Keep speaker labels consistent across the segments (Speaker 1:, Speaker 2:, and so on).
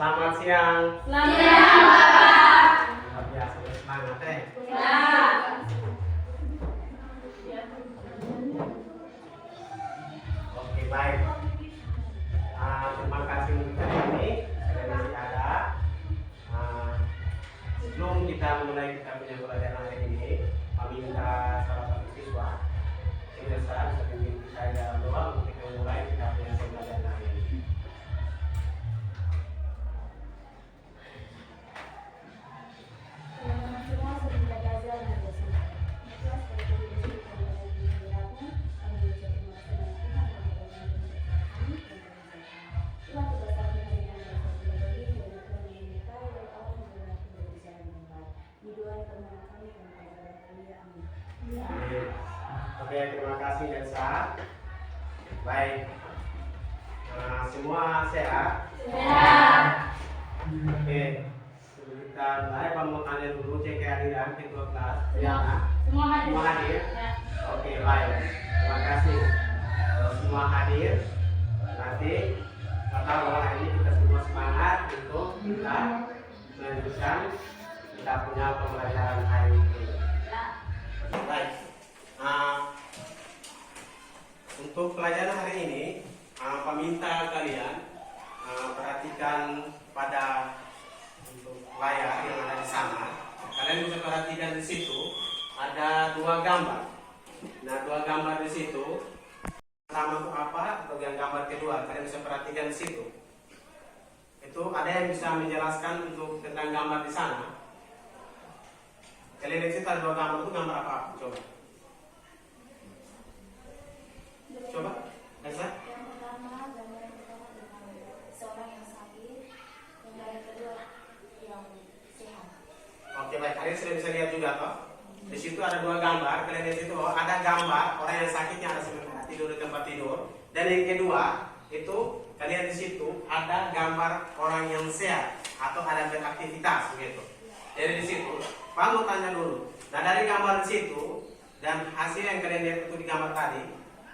Speaker 1: Selamat siang.
Speaker 2: Selamat siang, Bapak.
Speaker 1: Luar biasa, semangat
Speaker 2: Ya.
Speaker 1: Oke, baik. Terima kasih untuk hari ini saya masih ada. Sebelum kita mulai kita punya pelajaran hari ini, kami minta salah satu siswa Indonesia sebelum saya doa untuk kita mulai kita punya pelajaran hari ini. Oke, terima kasih Elsa. Baik, semua sehat?
Speaker 2: Sehat.
Speaker 1: Oke, sebelum kita mulai, Pak mau tanya dulu cek kehadiran ketua kelas. Ya,
Speaker 2: Semua hadir.
Speaker 1: semua hadir?
Speaker 2: Ya.
Speaker 1: Oke, baik. Terima kasih. Kalau semua hadir, nanti kata bahwa hari ini kita semua semangat untuk kita melanjutkan kita punya pembelajaran hari ini. Baik. Untuk pelajaran hari ini, Pak minta kalian perhatikan pada untuk layar yang ada di sana. Kalian bisa perhatikan di situ ada dua gambar. Nah, dua gambar di situ. Pertama itu apa? Atau yang gambar kedua, kalian bisa perhatikan di situ. Itu ada yang bisa menjelaskan untuk tentang gambar di sana. Kalian lihat situ ada dua gambar, itu gambar apa? Coba. Coba, Elsa.
Speaker 3: Yang pertama, gambar yang pertama dengan seorang yang sakit, gambar yang kedua yang sehat.
Speaker 1: Oke, baik. Kalian sudah bisa lihat juga toh. Di situ ada dua gambar. Kalian lihat situ bahwa ada gambar orang yang sakitnya ada sementara tidur di tempat tidur. Dan yang kedua itu kalian di situ ada gambar orang yang sehat atau ada beraktivitas begitu. Jadi di situ, Pak mau tanya dulu. Nah, dari gambar di situ dan hasil yang kalian lihat itu di gambar tadi,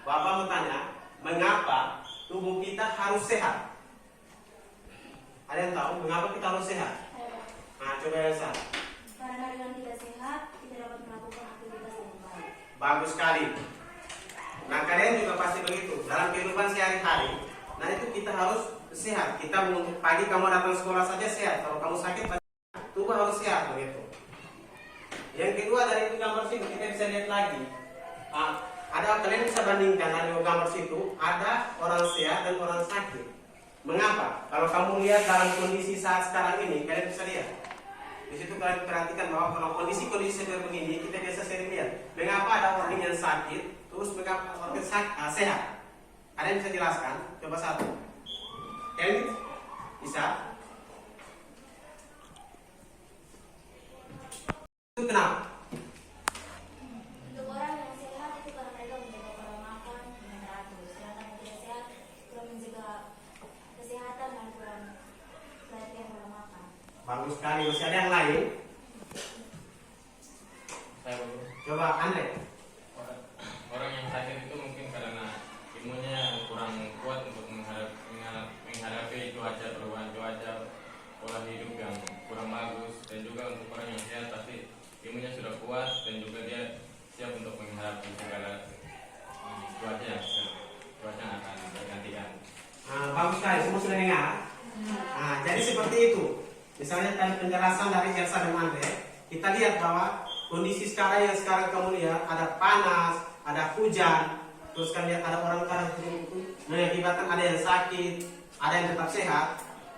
Speaker 1: Bapak mau tanya, mengapa tubuh kita harus sehat? Ada yang tahu mengapa kita harus sehat? Nah, coba Elsa.
Speaker 3: Karena dengan kita sehat, kita dapat melakukan aktivitas yang baik.
Speaker 1: Bagus sekali. Nah, kalian juga pasti begitu. Dalam kehidupan sehari-hari, nah itu kita harus sehat. Kita untuk pagi kamu datang sekolah saja sehat. Kalau kamu sakit, tubuh harus sehat begitu. Yang kedua dari itu gambar situ kita bisa lihat lagi. Ada kalian bisa bandingkan dari gambar situ ada orang sehat dan orang sakit. Mengapa? Kalau kamu lihat dalam kondisi saat sekarang ini, kalian bisa lihat. Di situ kalian perhatikan bahwa kalau kondisi-kondisi seperti begini, kita biasa sering lihat. Mengapa ada orang yang sakit, terus mengapa orang yang sehat? Ada yang bisa jelaskan? Coba satu. Kalian bisa? Itu kenapa?
Speaker 3: Untuk orang yang sehat itu karena mereka menjaga pola makan dengan teratur. Sedangkan yang tidak sehat kurang menjaga kesehatan dan kurang perhatian pola makan.
Speaker 1: Bagus sekali. Masih ada yang lain?
Speaker 4: Saya baru.
Speaker 1: Coba Andre.
Speaker 4: Orang yang sakit itu mungkin karena imunnya kurang kuat untuk menghadapi perubahan cuaca, pola hidup yang kurang bagus, dan juga untuk orang yang sehat pasti imunnya sudah kuat dan juga dia siap untuk menghadapi segala cuaca yang akan bergantian.
Speaker 1: Bagus sekali. Semua sudah dengar? Jadi seperti itu. Misalnya tadi penjelasan dari Elsa dan Andre, kita lihat bahwa kondisi sekarang yang sekarang kamu lihat ada panas, ada hujan, terus kan lihat ada orang kadang mengakibatkan ada yang sakit, ada yang tetap sehat.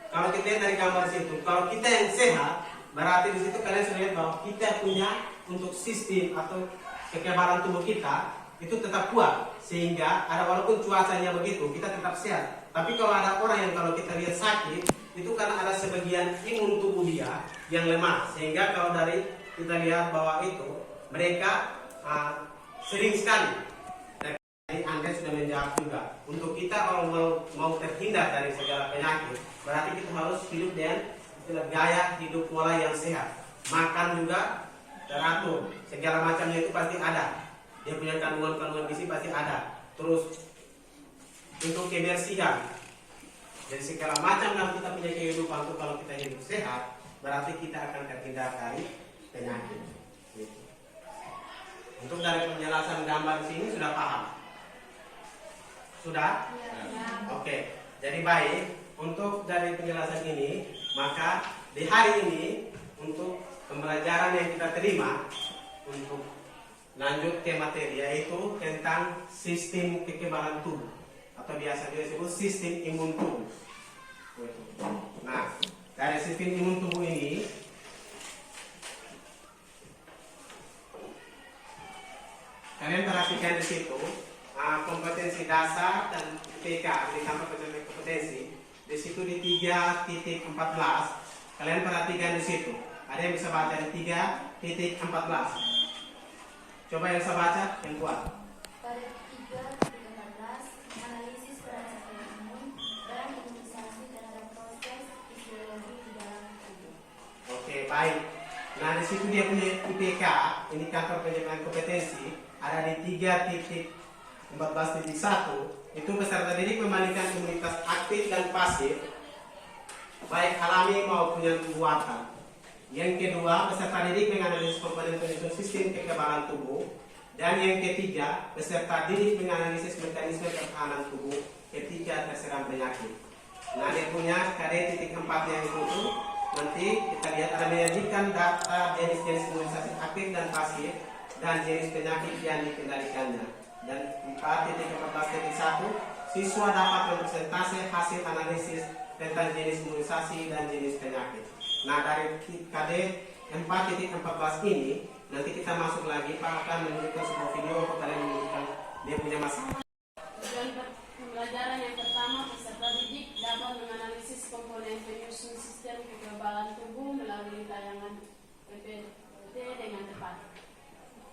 Speaker 1: Kalau kita lihat dari gambar situ, kalau kita yang sehat, berarti di situ kalian sudah lihat bahwa kita punya untuk sistem atau kekebalan tubuh kita itu tetap kuat, sehingga ada walaupun cuacanya begitu kita tetap sehat. Tapi kalau ada orang yang kalau kita lihat sakit, itu karena ada sebagian imun tubuh dia yang lemah, sehingga kalau dari kita lihat bahwa itu mereka sering sekali. Jadi Anda sudah menjawab juga. Untuk kita kalau mau terhindar dari segala penyakit, berarti kita harus hidup dengan gaya hidup pola yang sehat. Makan juga teratur, segala macamnya itu pasti ada. Dia punya kandungan-kandungan gizi pasti ada. Terus untuk kebersihan, Jadi segala macam dalam kita punya kehidupan itu kalau kita hidup sehat, berarti kita akan terhindar dari penyakit. Gitu. Untuk dari penjelasan gambar di sini sudah paham? Sudah? Oke. Jadi baik, untuk dari penjelasan ini, maka di hari ini untuk pembelajaran yang kita terima untuk lanjut ke materi yaitu tentang sistem kekebalan tubuh atau biasa disebut sistem imun tubuh. Nah, dari sistem imun tubuh ini kalian perhatikan di situ kompetensi dasar dan PK di kantor kompetensi di situ di 3.14 kalian perhatikan di situ ada yang bisa baca di 3.14. Coba yang bisa baca yang kuat.
Speaker 3: Pada 3.14 analisis peran sistem imun dan imunisasi terhadap proses fisiologi di dalam tubuh.
Speaker 1: Oke, baik. Nah, di situ dia punya IPK, indikator penjagaan kompetensi, ada di 3.14.1, itu peserta didik membandingkan imunitas aktif dan pasif, baik alami maupun yang buatan. Yang kedua, peserta didik menganalisis komponen penyusun sistem kekebalan tubuh. Dan yang ketiga, peserta didik menganalisis mekanisme pertahanan tubuh ketika terserang penyakit. Nah, dia punya KD.4 yang itu tuh. Nanti kita lihat ada menyajikan data jenis-jenis imunisasi aktif dan pasif dan jenis penyakit yang dikendalikannya. Dan 4.14.1 siswa dapat mempresentasi hasil analisis tentang jenis imunisasi dan jenis penyakit. Nah, dari KD 4.14 ini nanti kita masuk lagi, Pak akan menunjukkan sebuah video untuk kalian menunjukkan dia punya masalah.
Speaker 2: Tujuan pembelajaran yang pertama, peserta didik dapat menganalisis komponen penyusun sistem kekebalan tubuh melalui tayangan PPT dengan tepat.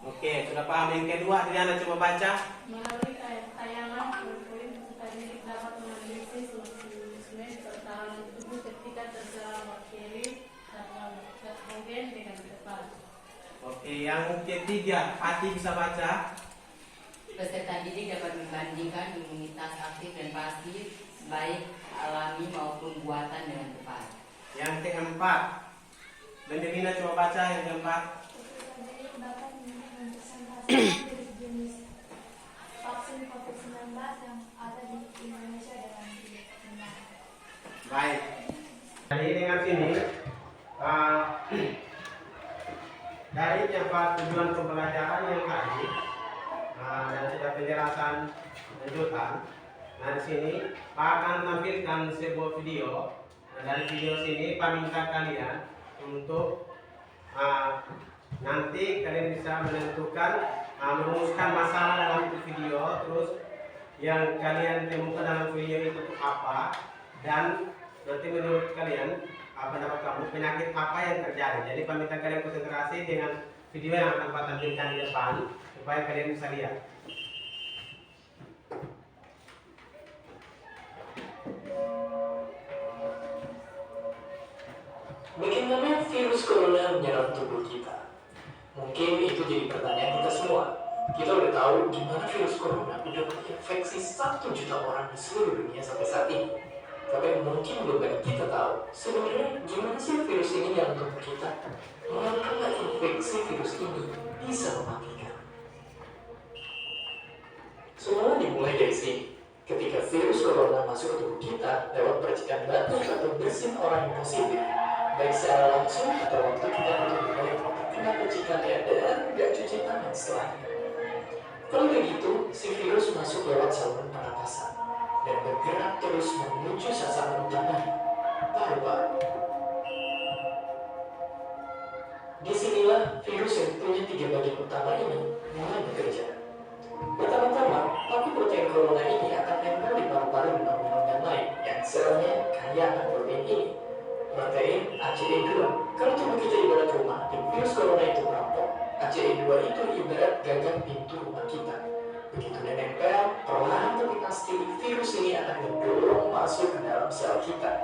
Speaker 1: Oke, sudah paham. Yang kedua, Adriana coba baca.
Speaker 2: Melalui tayangan peserta didik dapat menganalisis mekanisme pertahanan tubuh ketika terserang bakteri atau patogen dengan tepat.
Speaker 1: Oke, yang ketiga, Pati bisa baca.
Speaker 5: Peserta didik dapat membandingkan imunitas aktif dan pasif, baik alami maupun buatan dengan tepat.
Speaker 1: Yang keempat, Bendelina coba baca yang keempat.
Speaker 3: Peserta didik dapat mempresentasikan jenis vaksin COVID-19 yang ada di Indonesia dengan benar.
Speaker 1: Baik. Jadi dengan sini dari apa tujuan pembelajaran yang tadi dan sudah penjelasan lanjutan. Nah, di sini Pak akan menampilkan sebuah video. Nah, dari video sini Pak minta kalian untuk nanti kalian bisa menentukan merumuskan masalah dalam itu video, terus yang kalian temukan dalam video itu apa, dan nanti menurut kalian pendapat kamu penyakit apa yang terjadi. Jadi Pak minta kalian konsentrasi dengan video yang akan Pak tampilkan di depan supaya kalian bisa lihat.
Speaker 6: Bagaimana virus corona menyerang tubuh kita? Mungkin itu jadi pertanyaan kita semua. Kita udah tahu gimana virus corona udah menginfeksi 1 juta orang di seluruh dunia sampai saat ini. Tapi mungkin belum banyak kita tahu sebenarnya gimana sih virus ini yang tubuh kita. Mengapa infeksi virus ini bisa mematikan? Semua dimulai dari sini. Ketika virus corona masuk ke tubuh kita lewat percikan batuk atau bersin orang yang positif, baik secara langsung atau waktu kita untuk mulai kena percikannya dan gak cuci tangan setelahnya. Kalau begitu, si virus masuk lewat saluran pernapasan dan bergerak terus menuju sasaran utamanya, paru-paru. Disinilah virus yang punya 3 bagian utama ini mulai bekerja. Pertama-tama, paku protein corona ini akan nempel di paru-paru dan organ lain yang selnya kaya akan protein ini. Protein ACE2. Kalau tubuh kita ibarat rumah dan virus corona itu merampok, ACE2 itu ibarat gagang pintu rumah kita. Begitu dia nempel, perlahan tapi pasti virus ini akan mendorong masuk ke dalam sel kita.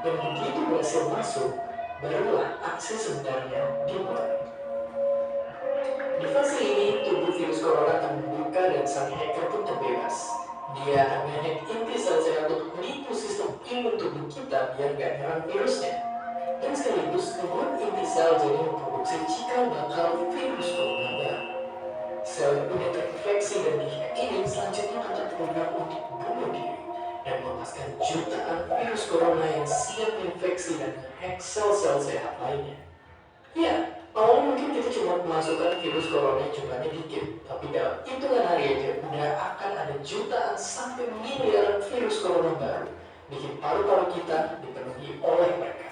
Speaker 6: Dan begitu berhasil masuk, barulah aksi sebenarnya dimulai. Di fase ini, tubuh virus corona akan membuka dan sang hacker pun terbebas. Dia akan menghack inti sel-sel untuk menipu sistem imun biar gak nyerang virusnya. Dan sekaligus membuat inti sel jadi memproduksi cikal bakal virus corona baru. Sel yang udah terinfeksi dan diyakini selanjutnya akan berprogram untuk bunuh diri dan melepaskan jutaan virus corona yang siap infeksi dan menghack sel-sel sehat lainnya. Ya, awalnya mungkin kita cuma memasukkan virus corona jumlahnya dikit, tapi dalam hitungan hari aja udah akan ada jutaan sampai miliaran virus corona baru bikin paru-paru kita dipenuhi oleh mereka.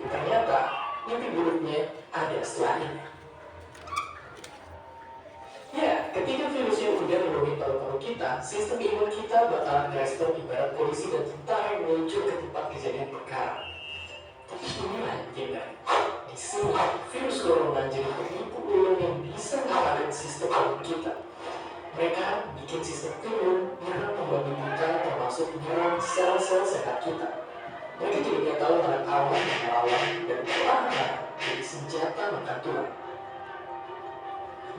Speaker 6: Dan ternyata mimpi buruknya ada setelah ini. Ya, ketika virusnya udah memenuhi paru-paru kita, sistem imun kita bakalan merespon ibarat polisi dan tentara yang meluncur ke tempat kejadian perkara. Tapi inilah yang tidak. Di sini, virus corona jadi penipu ulang yang bisa ngalahin sistem imun kita. Mereka bikin sistem imun menyerang membabi buta termasuk menyerang sel-sel sehat kita. Mereka jadi nggak tahu mana kawan yang melawan dan perlahan jadi senjata makan tulang.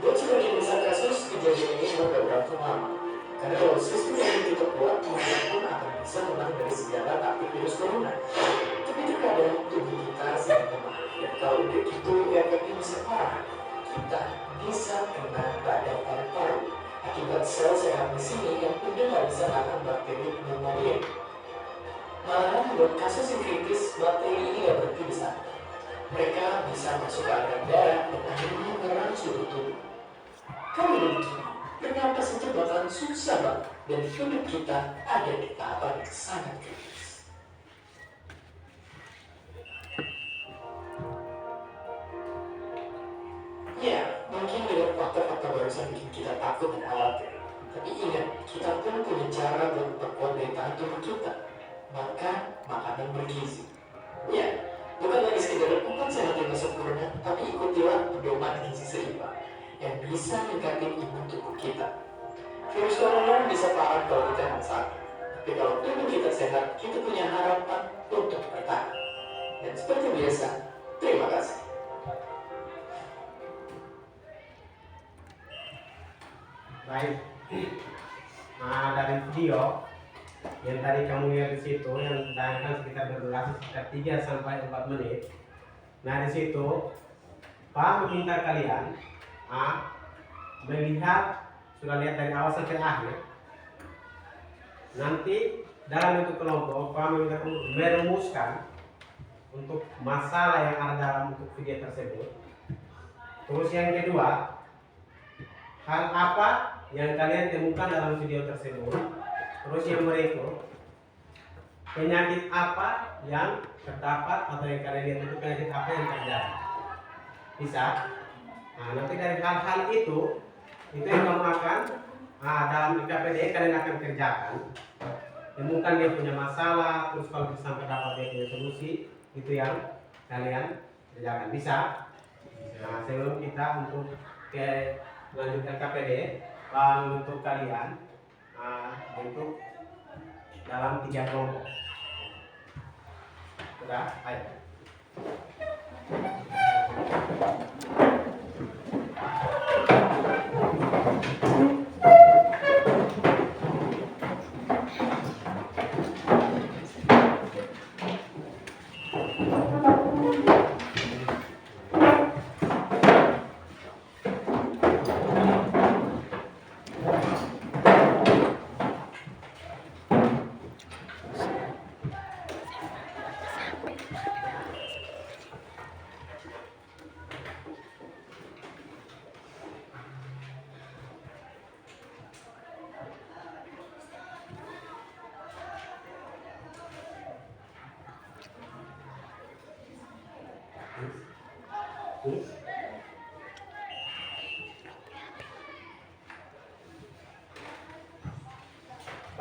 Speaker 6: Buat sebagian besar kasus, kejadian ini gak berlangsung lama. Karena kalau sistem yang kita kuat, mereka pun akan bisa menang dari segala taktik virus corona. Tapi terkadang tubuh kita sedang lemah. Dan kalau udah gitu, efeknya bisa parah. Kita bisa kena radang paru-paru akibat sel sehat di sini yang udah gak bisa nahan bakteri pneumonia. Malahan buat kasus yang kritis, bakteri ini gak berhenti di sana. Mereka bisa masuk ke aliran darah dan akhirnya menyerang seluruh tubuh. Kalau begini, pernapasan bakalan susah banget dan hidup kita ada di tahapan yang sangat kritis. Ya, mungkin dengan faktor-faktor barusan bikin kita takut dan khawatir. Tapi ingat, kita pun punya cara untuk memperkuat daya tahan tubuh kita. Makan makanan bergizi. Ya, bukan lagi sekedar 4 sehat yang sempurna, tapi ikutilah pedoman gizi seimbang yang bisa meningkatkan imun tubuh kita. Virus corona bisa parah kalau kita yang sakit, tapi kalau tubuh kita sehat, kita punya harapan untuk bertahan. Dan seperti biasa, terima kasih.
Speaker 1: Baik. Nah, dari video yang tadi kamu lihat di situ yang tayangkan sekitar berdurasi sekitar 3 sampai 4 menit. Nah, di situ Pak meminta kalian melihat, sudah lihat dari awal sampai akhir. Nanti dalam bentuk kelompok Pak meminta merumuskan untuk masalah yang ada dalam untuk video tersebut. Terus yang kedua, hal apa yang kalian temukan dalam video tersebut. Terus yang berikut, penyakit apa yang terdapat atau yang kalian lihat itu penyakit apa yang terjadi. Bisa? Nah, nanti dari hal-hal itu yang kamu akan dalam IKPD kalian akan kerjakan. Temukan dia punya masalah, terus kalau sampai dapat dia punya solusi, itu yang kalian kerjakan. Bisa? Nah, sebelum kita untuk melanjutkan KPD, untuk kalian bentuk dalam 3 kelompok. Sudah? Ayo.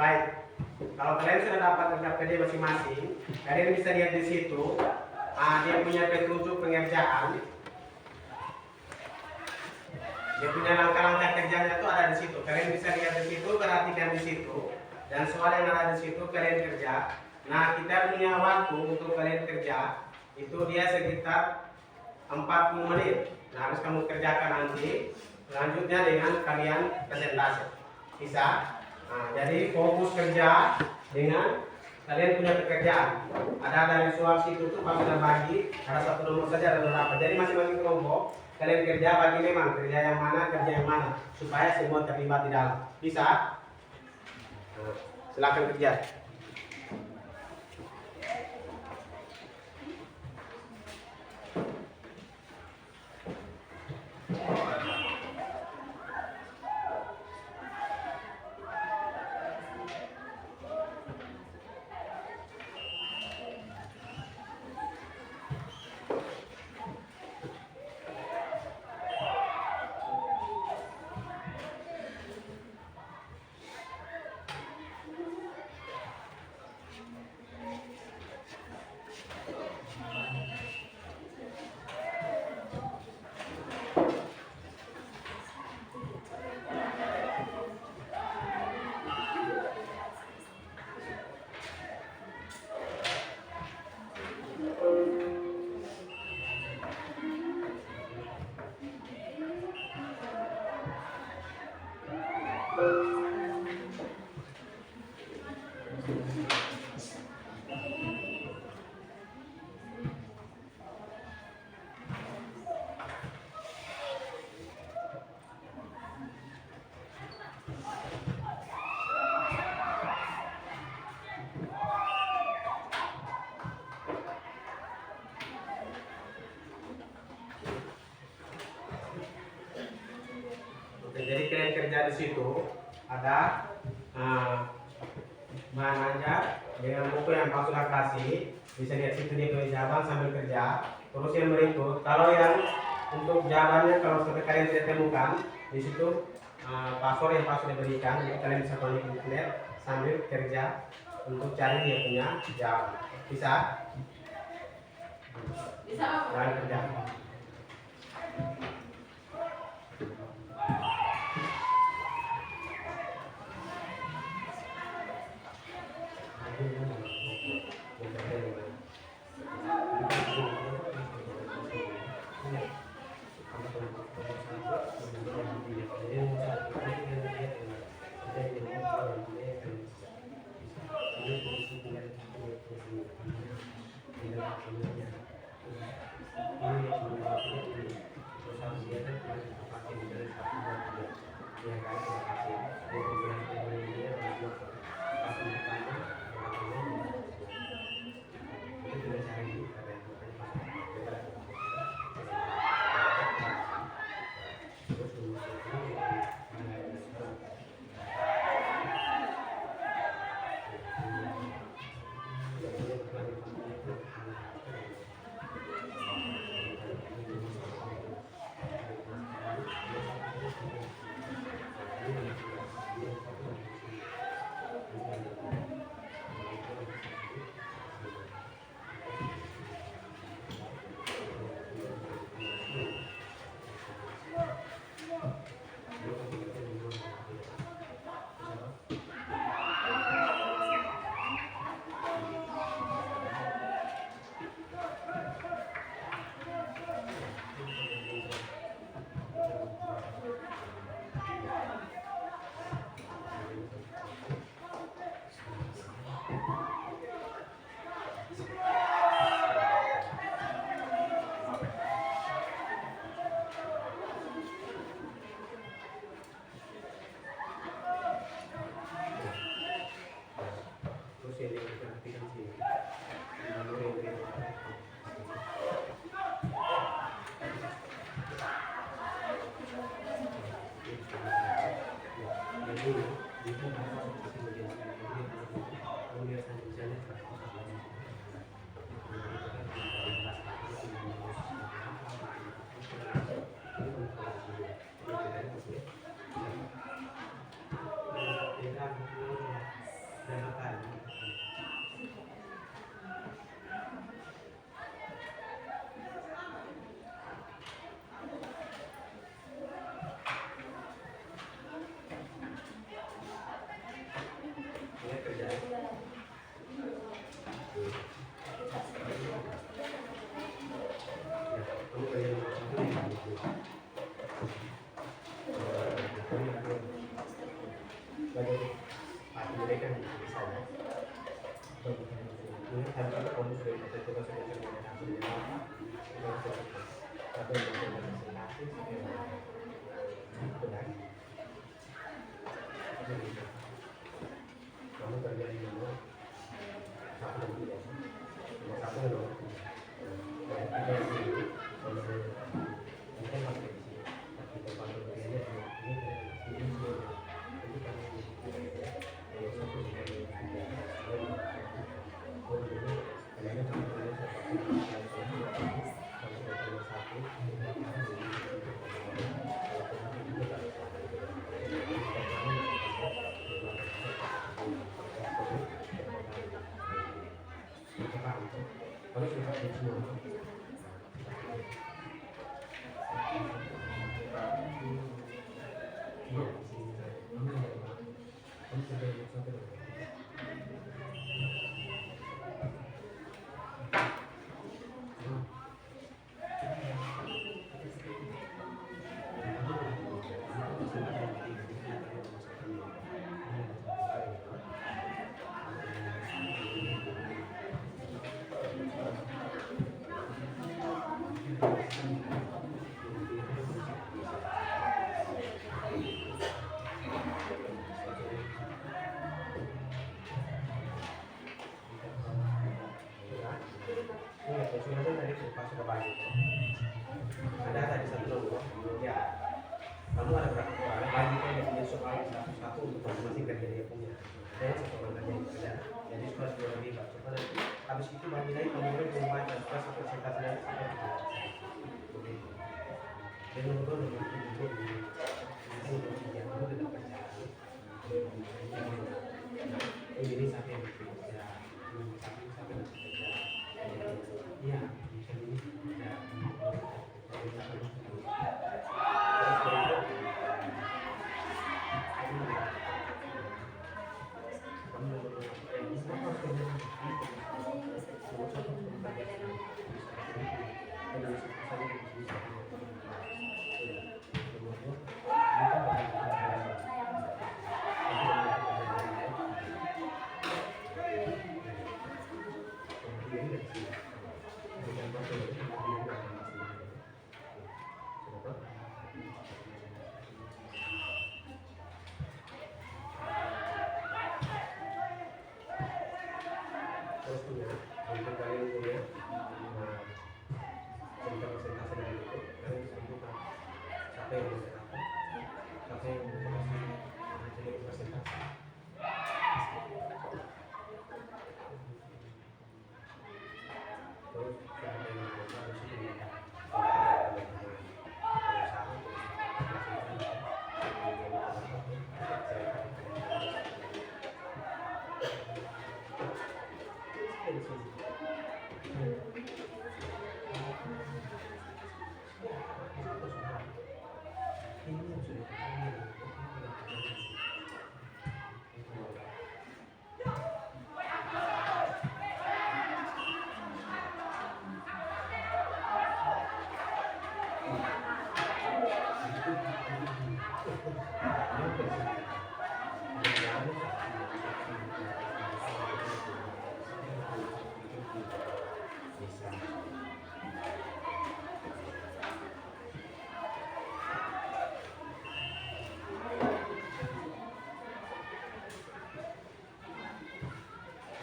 Speaker 1: Baik, kalau kalian sudah dapat KPD masing-masing, kalian bisa lihat di situ, dia punya petunjuk pengerjaan, dia punya langkah-langkah kerjanya itu ada di situ. Kalian bisa lihat di situ, perhatikan di situ, dan soal yang ada di situ kalian kerja. Nah, kita punya waktu untuk kalian kerja, itu dia sekitar 40 menit. Nah, harus kamu kerjakan nanti. Selanjutnya dengan kalian presentasi. Bisa? Nah, jadi fokus kerja dengan kalian punya pekerjaan. Ada dari soal situ tuh Pak sudah bagi, ada satu nomor saja ada beberapa. Jadi masing-masing kelompok kalian kerja bagi memang kerja yang mana supaya semua terlibat di dalam. Bisa? Nah, silakan kerja. Oke, jadi kalian kerja di situ ada bahan ajar dengan buku yang Pak sudah kasih, bisa lihat situ dia tulis jawaban sambil kerja. Terus yang berikut, kalau yang untuk jawabannya kalau sampai kalian tidak temukan di situ password yang Pak sudah berikan, jadi kalian bisa connect internet sambil kerja untuk cari dia punya jawaban. Bisa?
Speaker 2: Bisa apa?
Speaker 1: Jangan kerja. Ini tanpa kamu sudah kita sudah tapi kamu kerja di mana? Satu dan tiga. Satu dan dua. Dan tiga ini kalau kita masih di sini, kita panggil kerjanya ini semua. Jadi kami ya, kalau satu dengan tiga, kalian kamu kerja seperti ada tadi satu nomor, ya kamu ada berapa orang lagi kan yang punya soal satu untuk masing-masing kerja dia punya. Saya satu orang kerja yang kerja, jadi sudah lebih pak. Coba nanti habis itu bagi lagi kamu boleh membaca supaya satu presentasinya sampai di dan nomor dua nomor itu yang dulu tidak kerja. Ini sampai kerja, sampai kerja. Iya. Untuk kalian kuliah cerita presentasi dari itu kalian bisa buka siapa yang jadi presentasi terus siapa yang buka di situ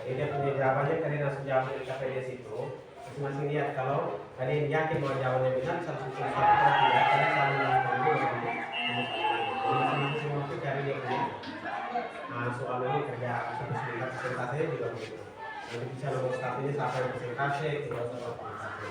Speaker 1: Jadi dia punya jawabannya, kalian langsung jawab di KPDS itu. Masing-masing lihat kalau kalian yakin bahwa jawabannya benar, satu tidak, kalian selalu melakukan dulu. Jadi masing-masing semua itu cari dia punya soal ini kerja sebentar presentasinya juga begitu. Nanti bisa nomor satunya siapa yang presentasi, tidak usah presentasi.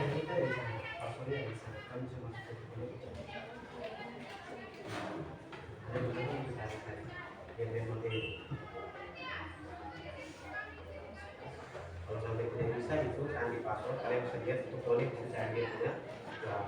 Speaker 1: Kita bisa, pasalnya bisa, kami bisa masuk ke Biar materi. Kalau sampai tidak bisa itu cari password, kalian bisa lihat untuk connect bisa cari ya. Nah,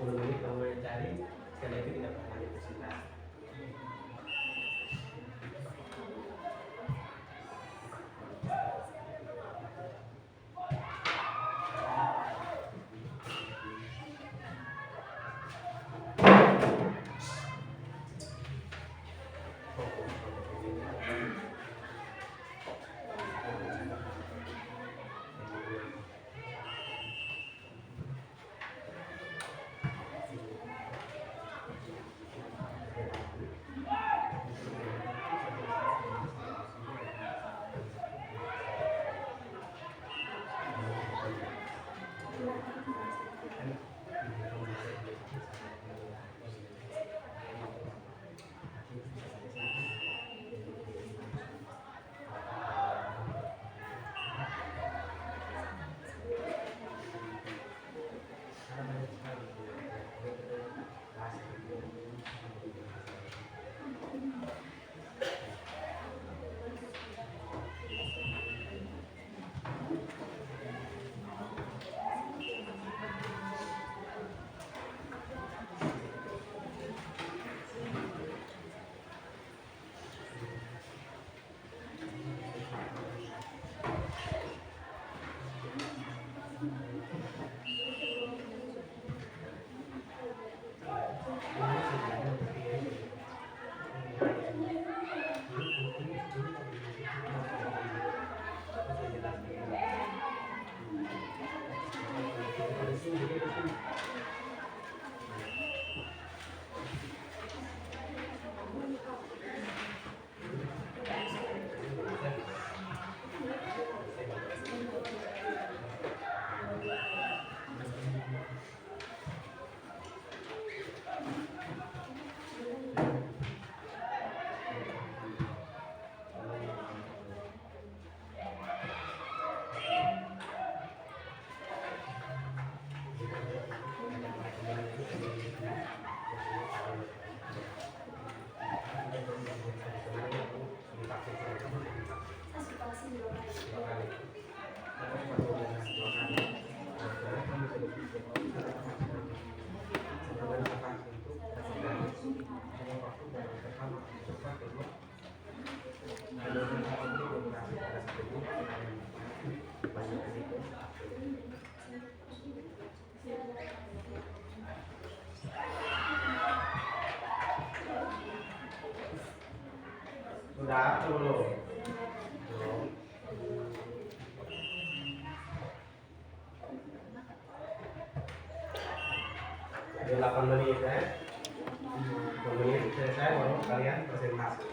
Speaker 1: menit kamu cari sekali lagi tidak pernah dipresentasi. Sudah atau belum? Belum. Ada 8 menit ya. 8 menit selesai baru kalian presentasi.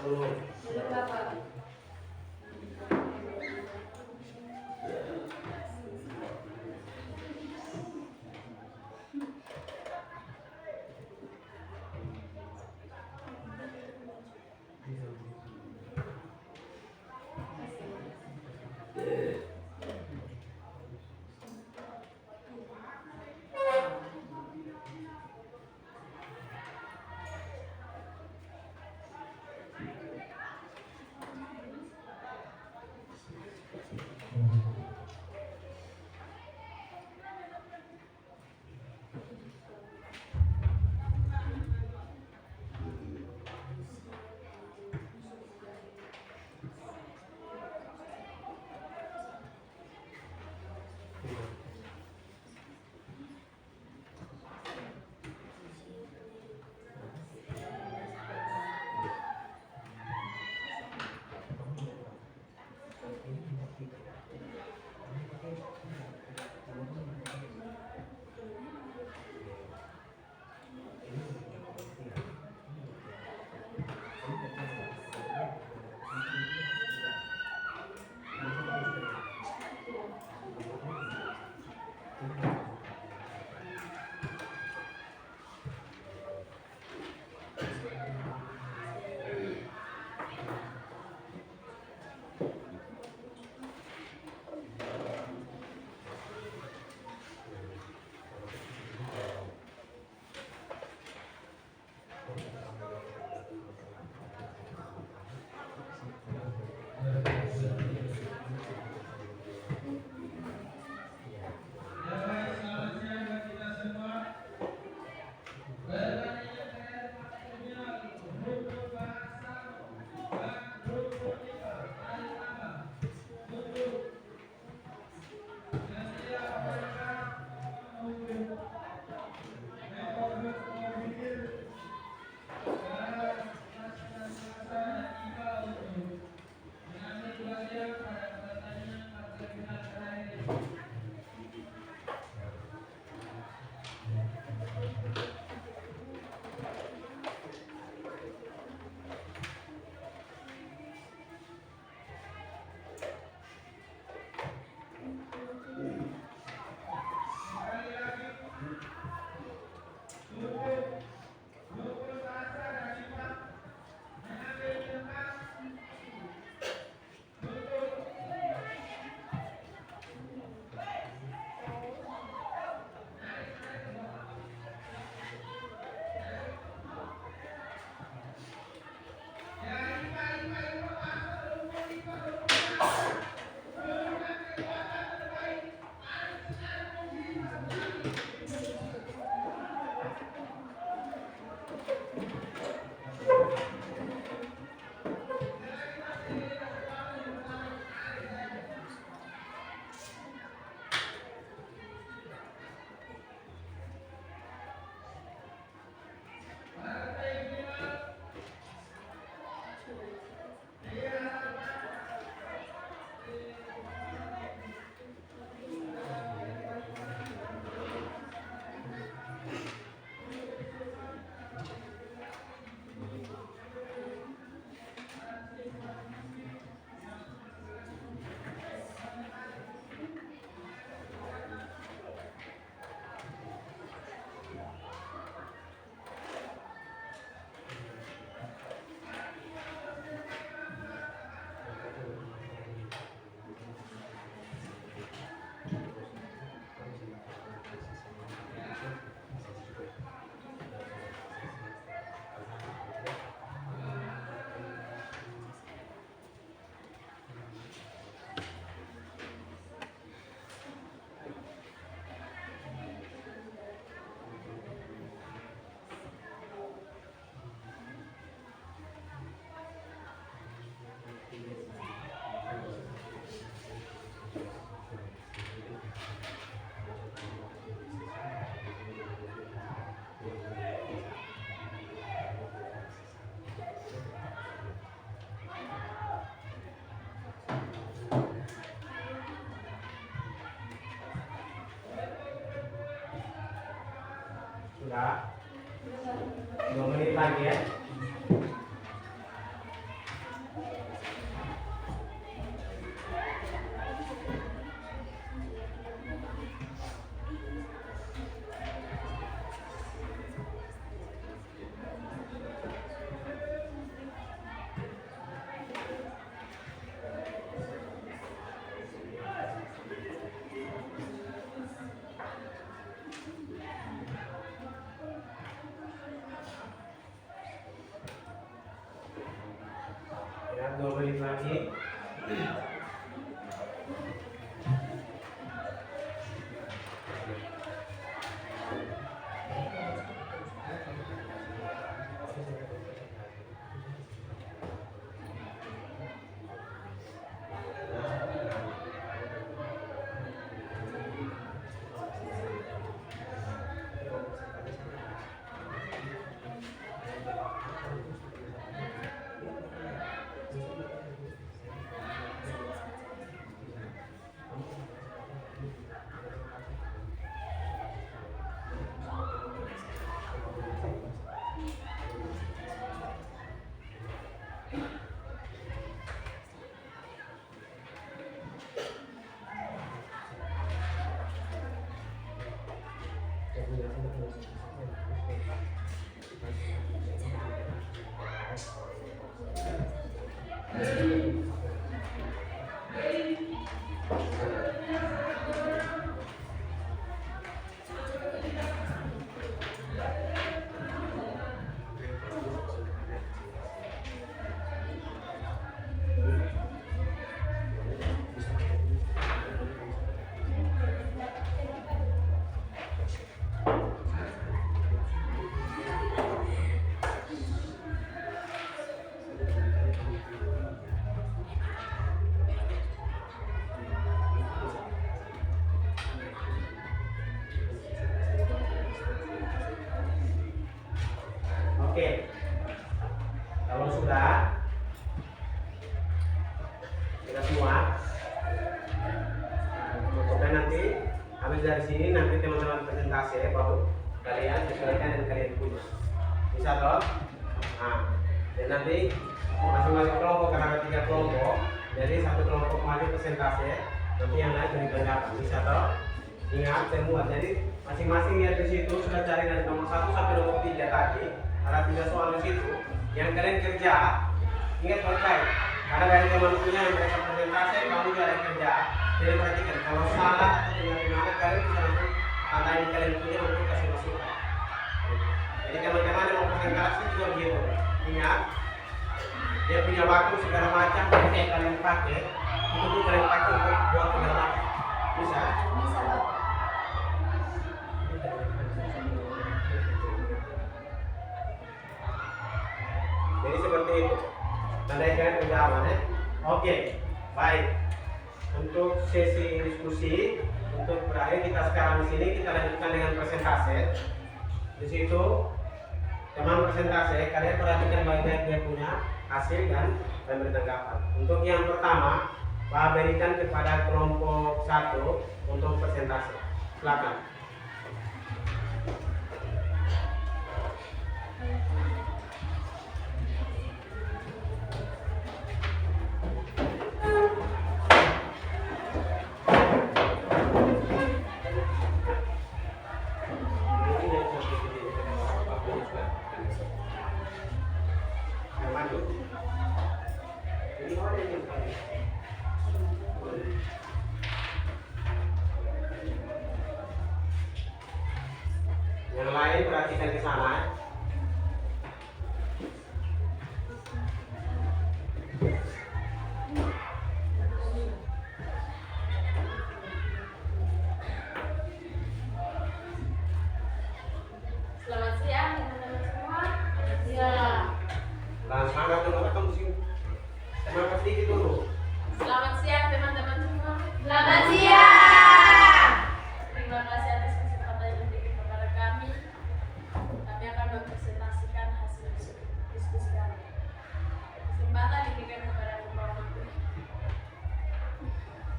Speaker 1: Belum.
Speaker 2: Belum Bapak.
Speaker 1: Sudah 2 menit lagi ya. lagi. Oke, kalau sudah kita semua, pokoknya nanti habis dari sini nanti teman-teman presentasi baru kalian sesuaikan yang kalian punya. Bisa toh? Nah, dan nanti masing-masing kelompok karena ada 3 kelompok, jadi satu kelompok maju presentasi, nanti yang lain beri pendapat. Bisa toh? Ingat semua. Jadi masing-masing ya di situ sudah cari dari nomor 1 sampai nomor 3 tadi. Ada 3 soal di situ yang kalian kerja, ingat baik-baik karena dari teman punya yang mereka presentasi, kamu juga ada yang kerja. Jadi perhatikan kalau salah atau gimana kalian bisa langsung tandain kalian punya untuk kasih masukan. Jadi teman-teman yang mau presentasi juga begitu. Ingat dia punya waktu segala macam yang kalian pakai itu kalian pakai untuk buat segala macam. Bisa?
Speaker 3: Bisa, Pak.
Speaker 1: Jadi seperti itu. Tandai kalian udah aman ya? Oke, baik. Untuk sesi diskusi untuk berakhir kita sekarang di sini kita lanjutkan dengan presentasi. Di situ teman presentasi kalian perhatikan baik-baik dia punya hasil dan beri tanggapan. Untuk yang pertama, Pak berikan kepada kelompok 1 untuk presentasi. Silakan. Yang lain perhatikan ke sana.
Speaker 2: Selamat siang teman-teman semua. Siang.
Speaker 1: Dan semangat teman-teman di sini. Semangat sedikit dulu.
Speaker 2: Selamat siang teman-teman semua.
Speaker 3: Selamat siang.
Speaker 2: Terima kasih atas kesempatan yang diberikan kepada kami. Kami akan mempresentasikan hasil diskusi kami. Kesempatan diberikan kepada kelompok itu.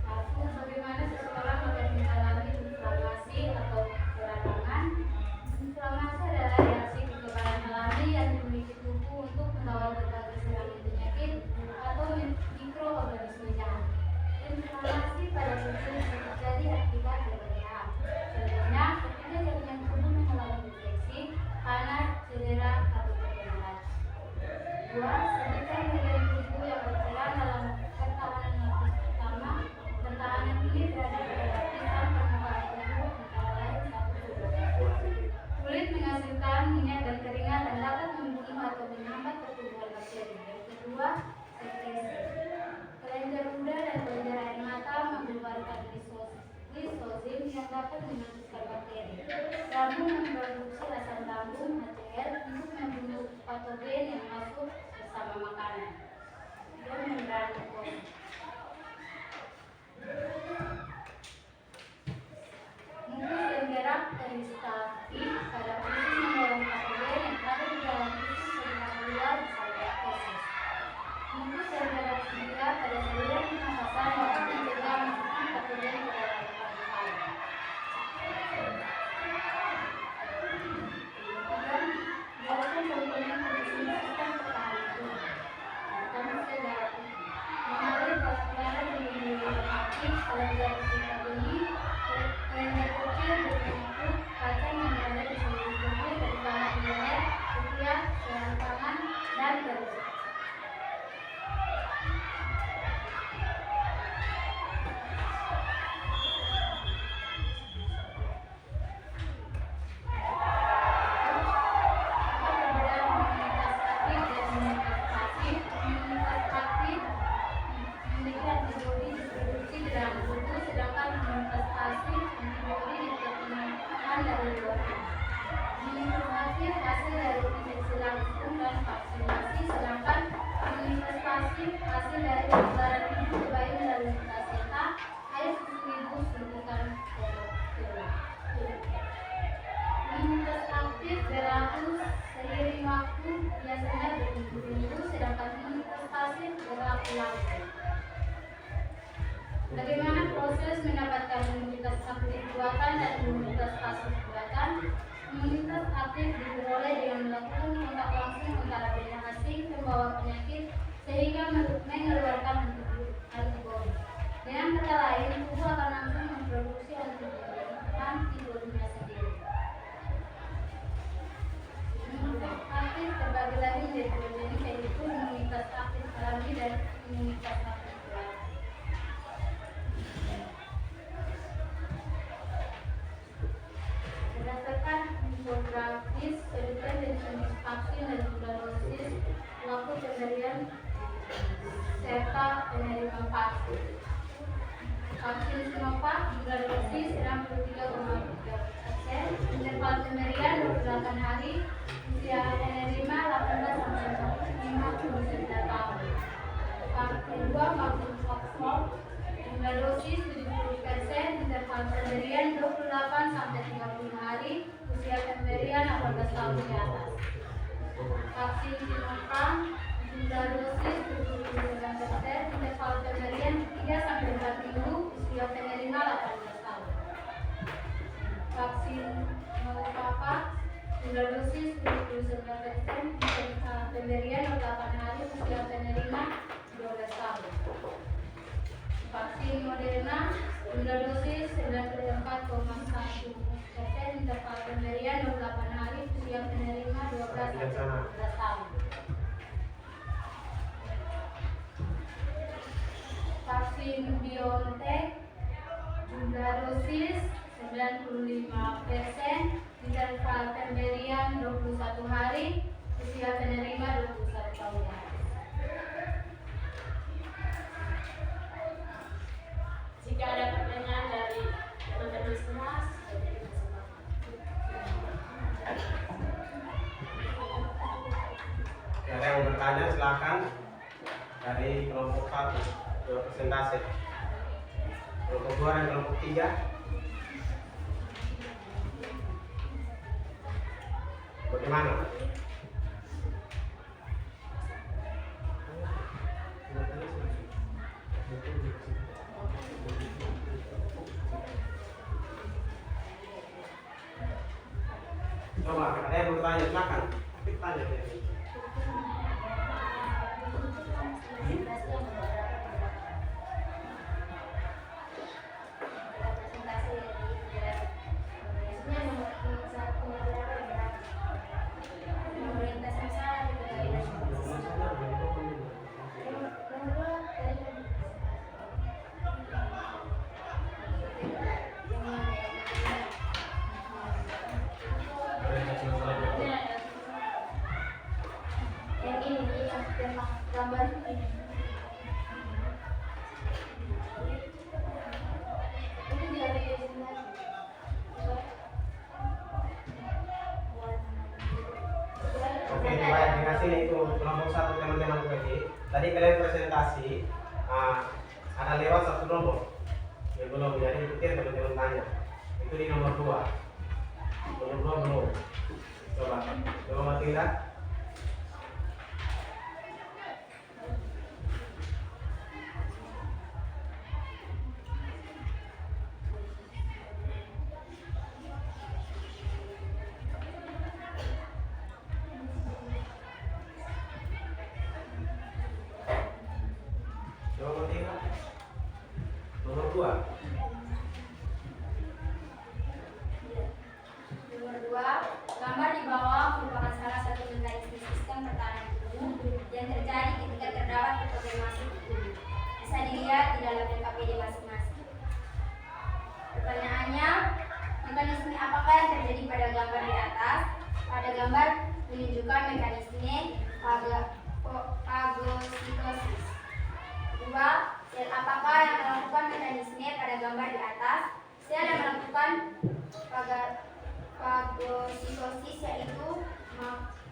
Speaker 7: Satu, bagaimana seseorang akan mengalami inflamasi atau peradangan. Inflamasi adalah reaksi kekebalan alami yang dimiliki tubuh untuk melawan berbagai serangan penyakit atau mikroorganisme jahat. Inflamasi pada tubuh bisa terjadi akibat berbagai hal. Contohnya, ketika jaringan tubuh mengalami infeksi, panas, cedera, atau terkena. 2. Sebutkan bagian tubuh yang berperan dalam pertahanan nafas pertama. Pertahanan ini berada pada lapisan permukaan tubuh antara lain 1. Kulit menghasilkan minyak dan keringat dan dapat membunuh atau menghambat pertumbuhan bakteri. Yang kedua, sekresi. langsung. Bagaimana proses mendapatkan imunitas aktif buatan dan imunitas pasif buatan? Imunitas aktif diperoleh dengan melakukan kontak langsung antara benda asing pembawa penyakit sehingga mengeluarkan antibodi. Dengan kata lain, tubuh akan langsung memproduksi antibodinya sendiri. Imunitas aktif terbagi lagi menjadi dua jenis, yaitu imunitas aktif alami dan imunitas aktif buatan. Berdasarkan infografis sedetail dan jenis vaksin dan jumlah dosis, waktu pemberian serta penerima vaksin. Vaksin Sinovac jumlah dosis 63,3%, interval pemberian 28 hari, usia penerima 18 sampai 59 tahun. Vaksin 2 vaksin Oxford jumlah dosis 70%, interval pemberian 28 sampai 35 hari, usia pemberian 18 tahun ke atas. Vaksin Sinovac jumlah dosis 79%, interval pemberian 3 sampai 4 minggu, usia penerima 18 tahun. Vaksin Novavax jumlah dosis 79%, interval pemberian 28 hari, usia penerima 12 tahun. Vaksin Moderna jumlah dosis 94,1%, interval pemberian 28 hari, usia penerima 12 sampai 14 tahun. Vaksin BioNTech jumlah dosis 95%, interval pemberian 21 hari, usia penerima 21 tahun.
Speaker 2: Jika ada pertanyaan dari teman-teman semua,
Speaker 1: Ada yang bertanya silakan dari kelompok 1 presentasi, kelompok 2 dan kelompok 3. Bagaimana? Coba ada yang bertanya silakan. Tanya dia.
Speaker 3: Gambar ini. Ini dia
Speaker 1: Oke, baik, terima kasih. Itu kelompok 1 teman-teman lagi. Tadi kalian presentasi, ada lewat 1 kelompok yang belum, jadi ikutin teman-teman tanya. Itu di nomor 2. Nomor 2 belum. Coba Matilda. Nomor 2.
Speaker 3: Nomor 2, gambar di bawah merupakan salah satu mekanisme sistem pertahanan tubuh yang terjadi ketika terdapat berbagai masuk tubuh. Bisa dilihat di dalam NKPD masing-masing. Pertanyaannya, mekanisme apakah yang terjadi pada gambar di atas? Pada gambar menunjukkan mekanisme fagositosis. 2. Sel apakah yang melakukan mekanisme pada gambar di atas? Sel yang melakukan fagositosis yaitu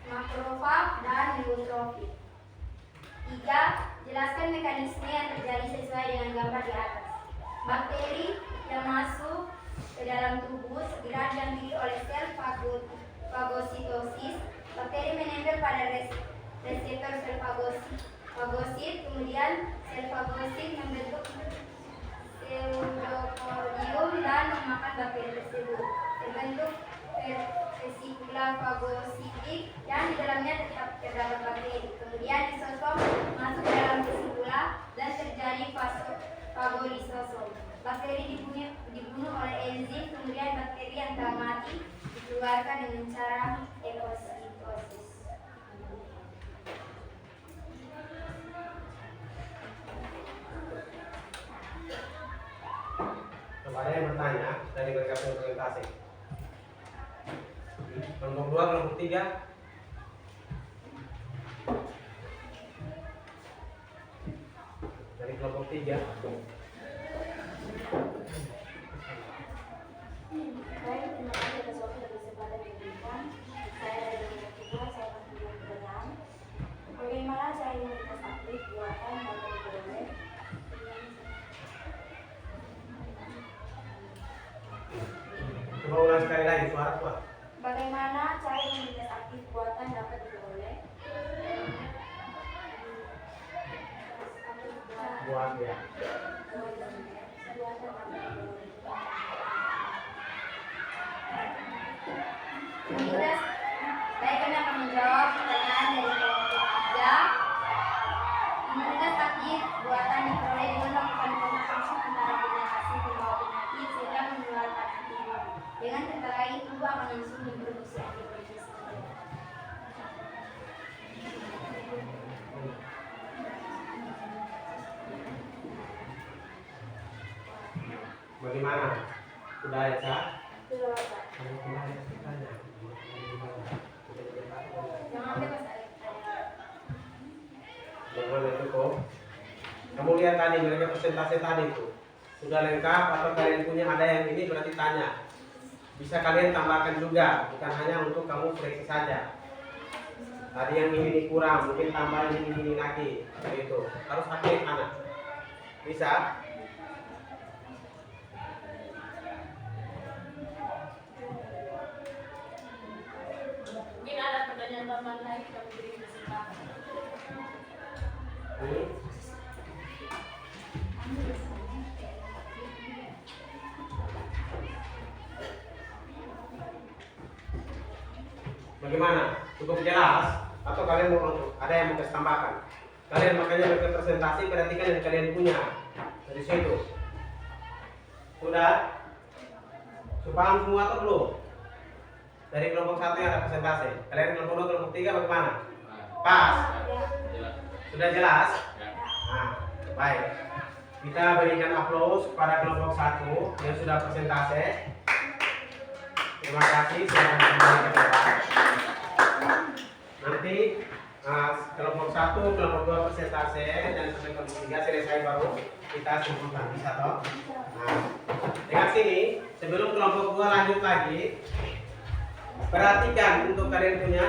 Speaker 3: makrofag dan neutrofil. 3. Jelaskan mekanisme yang terjadi sesuai dengan gambar di atas. Bakteri yang masuk ke dalam tubuh segera diambil oleh sel fagositosis. Bakteri menempel pada reseptor sel
Speaker 7: fagosit, kemudian sel fagosit membentuk pseudopodium dan memakan bakteri tersebut. Terbentuk vesikula fagositik yang di dalamnya tetap terdapat bakteri. Kemudian lisosom masuk ke dalam vesikula dan terjadi fagolisosom. Bakteri dibunuh oleh enzim, kemudian bakteri yang telah mati dikeluarkan dengan cara ekositosis.
Speaker 1: Kepada yang bertanya dari berkas presentasi. Kelompok 2, kelompok 3. Dari kelompok 3.
Speaker 3: Baik, terima kasih atas waktu dan kesempatan yang diberikan. Saya dari kelompok 2, saya akan memberikan pertanyaan. Bagaimana cara imunitas aktif buatan dapat diperoleh?
Speaker 1: Coba ulang sekali lagi suara kuat.
Speaker 3: Bagaimana cara imunitas aktif buatan dapat diperoleh?
Speaker 1: Buat ya.
Speaker 7: Imunitas, baik kami akan menjawab pertanyaan dari kelompok 3. Imunitas aktif buatan diperoleh dengan melakukan kontak antara generasi pembawa penyakit sehingga menularkan antibodi. Dengan kata lain, tubuh akan langsung memproduksi antibodi sendiri.
Speaker 1: Bagaimana? Sudah ya, Cak?
Speaker 3: Sudah, Pak.
Speaker 7: Jangan bebas dari
Speaker 1: Bagaimana cukup? Kamu lihat tadi mereka presentasi tadi itu sudah lengkap atau kalian punya ada yang ini berarti tanya. Bisa kalian tambahkan juga, bukan hanya untuk kamu koreksi saja. Tadi yang ini kurang, mungkin tambah ini lagi, begitu. Harus aktif anak. Bisa?
Speaker 2: Mungkin ada pertanyaan tambahan lain kami beri kesempatan.
Speaker 1: Bagaimana? Cukup jelas? Atau kalian mau ada yang mau tambahkan? Kalian makanya mereka presentasi perhatikan yang kalian punya dari situ. Sudah? Paham semua atau belum? Dari kelompok 1 yang ada presentasi. Kalian kelompok 2, kelompok 3 bagaimana? Pas?
Speaker 4: Jelas.
Speaker 1: Sudah jelas?
Speaker 4: Ya.
Speaker 1: Nah, baik. Kita berikan aplaus kepada kelompok 1 yang sudah presentasi. Terima kasih sudah kembali ke depan. Nanti kelompok 1, kelompok 2 presentasi dan sampai kelompok 3 selesai baru kita simpulkan, bisa toh? Nah, dengan sini sebelum kelompok 2 lanjut lagi, perhatikan untuk kalian punya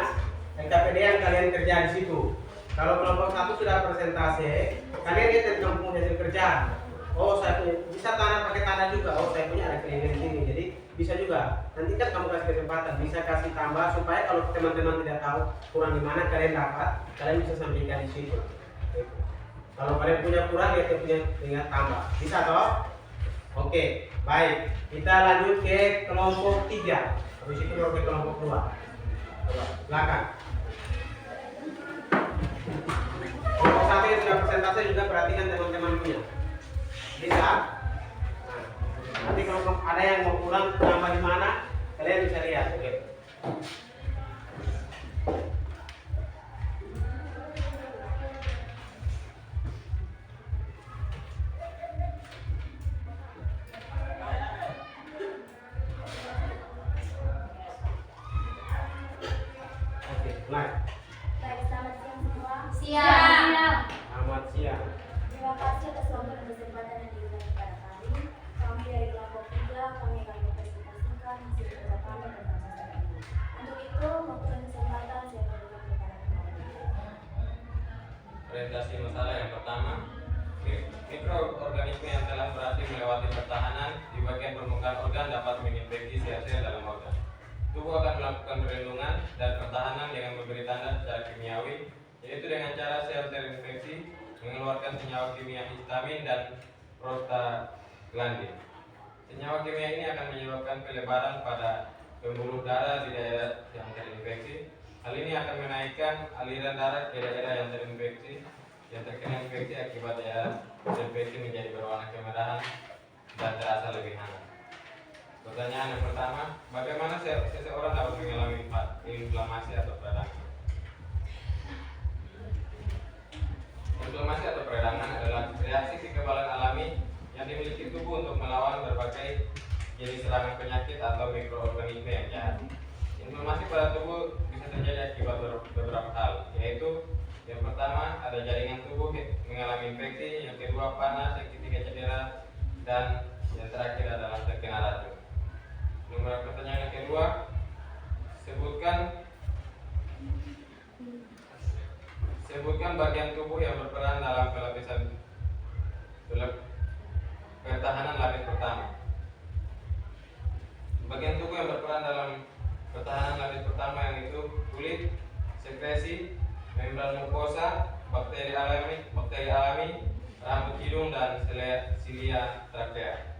Speaker 1: LKPD yang kalian kerja di situ. Kalau kelompok 1 sudah presentasi, kalian lihat tentang hasil kerja. Oh, saya punya, bisa tanda pakai tanda juga. Oh, saya punya ada keinginan di sini. Jadi bisa juga. Nanti kan kamu kasih kesempatan, bisa kasih tambah supaya kalau teman-teman tidak tahu kurang di mana kalian dapat, kalian bisa sampaikan di situ. Gitu. Kalau kalian punya kurang, ya punya tinggal tambah. Bisa toh? Oke, baik. Kita lanjut ke kelompok 3. Habis itu baru ke kelompok 2. Coba, silakan. Kelompok 1 yang sudah presentasi juga perhatikan teman-teman punya. Bisa? Nah, nanti kalau ada yang mau pulang tambah di mana, kalian bisa lihat. Oke. Oke, mulai.
Speaker 3: Baik, selamat siang semua.
Speaker 7: Siap.
Speaker 1: Selamat siang.
Speaker 3: Terima kasih atas waktu dan kesempatan yang diberikan kepada kami. Kami dari kelompok 3, kami akan mempresentasikan hasil kerja kami tentang masalah ini. Untuk itu, waktu dan kesempatan saya berikan kepada kami.
Speaker 4: Orientasi masalah yang pertama, mikroorganisme yang telah berhasil melewati pertahanan di bagian permukaan organ dapat menginfeksi sel-sel dalam organ. Tubuh akan melakukan perlindungan dan pertahanan dengan memberi tanda secara kimiawi, yaitu dengan cara sel terinfeksi mengeluarkan senyawa kimia histamin dan prostaglandin. Senyawa kimia ini akan menyebabkan pelebaran pada pembuluh darah di daerah yang terinfeksi. Hal ini akan menaikkan aliran darah ke daerah yang terkena infeksi akibat daerah terinfeksi menjadi berwarna kemerahan dan terasa lebih hangat. Pertanyaan yang pertama, bagaimana seseorang dapat mengalami inflamasi atau peradangan? Inflamasi atau peradangan adalah reaksi kekebalan alami yang dimiliki tubuh untuk melawan berbagai jenis serangan penyakit atau mikroorganisme yang jahat. Inflamasi pada tubuh bisa terjadi akibat beberapa hal, yaitu yang pertama ada jaringan tubuh mengalami infeksi, yang kedua panas, yang ketiga cedera, dan yang terakhir adalah terkena racun. Nomor pertanyaan yang kedua, sebutkan bagian tubuh yang berperan dalam pertahanan lapis pertama. Bagian tubuh yang berperan dalam pertahanan lapis pertama yang itu kulit, sekresi, membran mukosa, bakteri alami, rambut hidung, dan silia trakea.